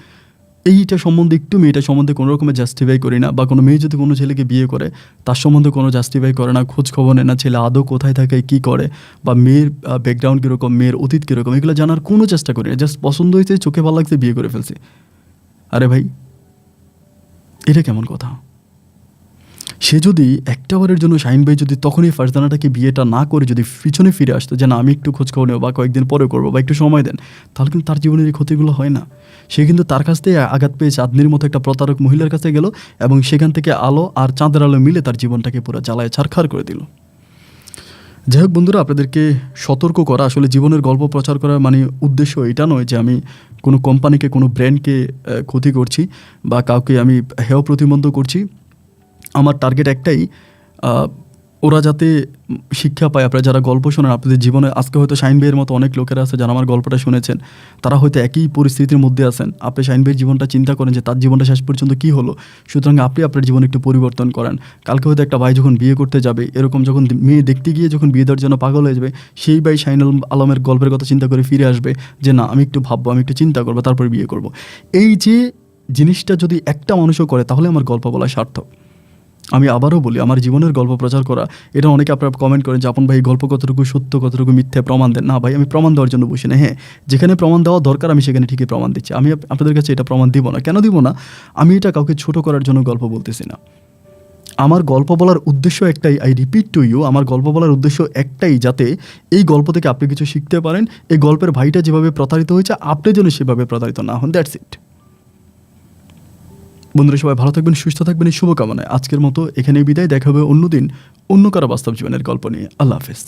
এইটা সম্বন্ধে একটু মেয়েটা সম্বন্ধে কোনো রকমের জাস্টিফাই করি না, বা কোনো মেয়ে যদি কোনো ছেলেকে বিয়ে করে তার সম্বন্ধে কোনো জাস্টিফাই করে না, খোঁজ খবর নেয় না, ছেলে আদৌ কোথায় থাকে, কী করে, বা মেয়ের ব্যাকগ্রাউন্ড কীরকম, মেয়ের অতীত কীরকম, এগুলো জানার কোনো চেষ্টা করি না। জাস্ট পছন্দ হয়েছে, চোখে ভালো লাগছে, বিয়ে করে ফেলছে। আরে ভাই, এটা কেমন কথা? সে যদি একটা বারের জন্য, শাহিন ভাই যদি তখনই ফারজানাটাকে বিয়েটা না করে যদি পিছনে ফিরে আসতো, যে না আমি একটু খোঁজখবর নেবো, বা কয়েকদিন পরে করবো, বা একটু সময় দেন, তাহলে কিন্তু তার জীবনের এই ক্ষতিগুলো হয় না। সে কিন্তু তার কাছ থেকে আঘাত পেয়ে চাঁদনির মতো একটা প্রতারক মহিলার কাছে গেল, এবং সেখান থেকে আলো আর চাঁদের আলো মিলে তার জীবনটাকে পুরো জ্বালায় ছারখার করে দিল। যাই হোক বন্ধুরা, আপনাদেরকে সতর্ক করা, আসলে জীবনের গল্প প্রচার করার মানে উদ্দেশ্য এটা নয় যে আমি কোনো কোম্পানিকে, কোনো ব্র্যান্ডকে ক্ষতি করছি, বা কাউকে আমি হেয় প্রতিবন্ধ করছি। আমার টার্গেট একটাই, ওরা যাতে শিক্ষা পায়। আপনারা যারা গল্প শোনেন, আপনাদের জীবনে আজকে হয়তো শাহিন ভাইয়ের মতো অনেক লোকেরা আছে যারা আমার গল্পটা শুনেছেন, তারা হয়তো একই পরিস্থিতির মধ্যে আছেন। আপনি শাহিন ভাইয়ের জীবনটা চিন্তা করেন যে তার জীবনটা শেষ পর্যন্ত কী হলো। সুতরাং আপনি আপনার জীবনে একটু পরিবর্তন করেন। কালকে হয়তো একটা ভাই যখন বিয়ে করতে যাবে, এরকম যখন মেয়ে দেখতে গিয়ে যখন বিয়ে দেওয়ার জন্য পাগল হয়ে যাবে, সেই ভাই শাহিন আলমের গল্পের কথা চিন্তা করে ফিরে আসবে যে না, আমি একটু ভাববো, আমি একটু চিন্তা করবো, তারপরে বিয়ে করব। এই যে জিনিসটা যদি একটা মানুষও করে, তাহলে আমার গল্প বলা সার্থক। আমি আবারও বলি, আমার জীবনের গল্প প্রচার করা, এটা অনেকে আপনারা কমেন্ট করেন যে আপন ভাই গল্প কতটুকু সত্য, কতটুকু মিথ্যে, প্রমাণ দেন। না ভাই, আমি প্রমাণ দেওয়ার জন্য বসি না। হ্যাঁ, যেখানে প্রমাণ দেওয়া দরকার আমি সেখানে ঠিকই প্রমাণ দিচ্ছি। আমি আপনাদের কাছে এটা প্রমাণ দিব না। কেন দিব না? আমি এটা কাউকে ছোট করার জন্য গল্প বলতেছি না। আমার গল্প বলার উদ্দেশ্য একটাই, আই রিপিট টু ইউ, আমার গল্প বলার উদ্দেশ্য একটাই, যাতে এই গল্প থেকে আপনি কিছু শিখতে পারেন। এই গল্পের ভাইটা যেভাবে প্রতারিত হয়েছে, আপনি যেন সেভাবে প্রতারিত না হন। That's it. বন্ধুরা সবাই ভালো থাকবেন, সুস্থ থাকবেন, এই শুভকামনায় আজকের মতো এখানেই বিদায়। দেখা হবে অন্যদিন অন্য কারো বাস্তব জীবনের গল্প নিয়ে। আল্লাহ হাফেজ।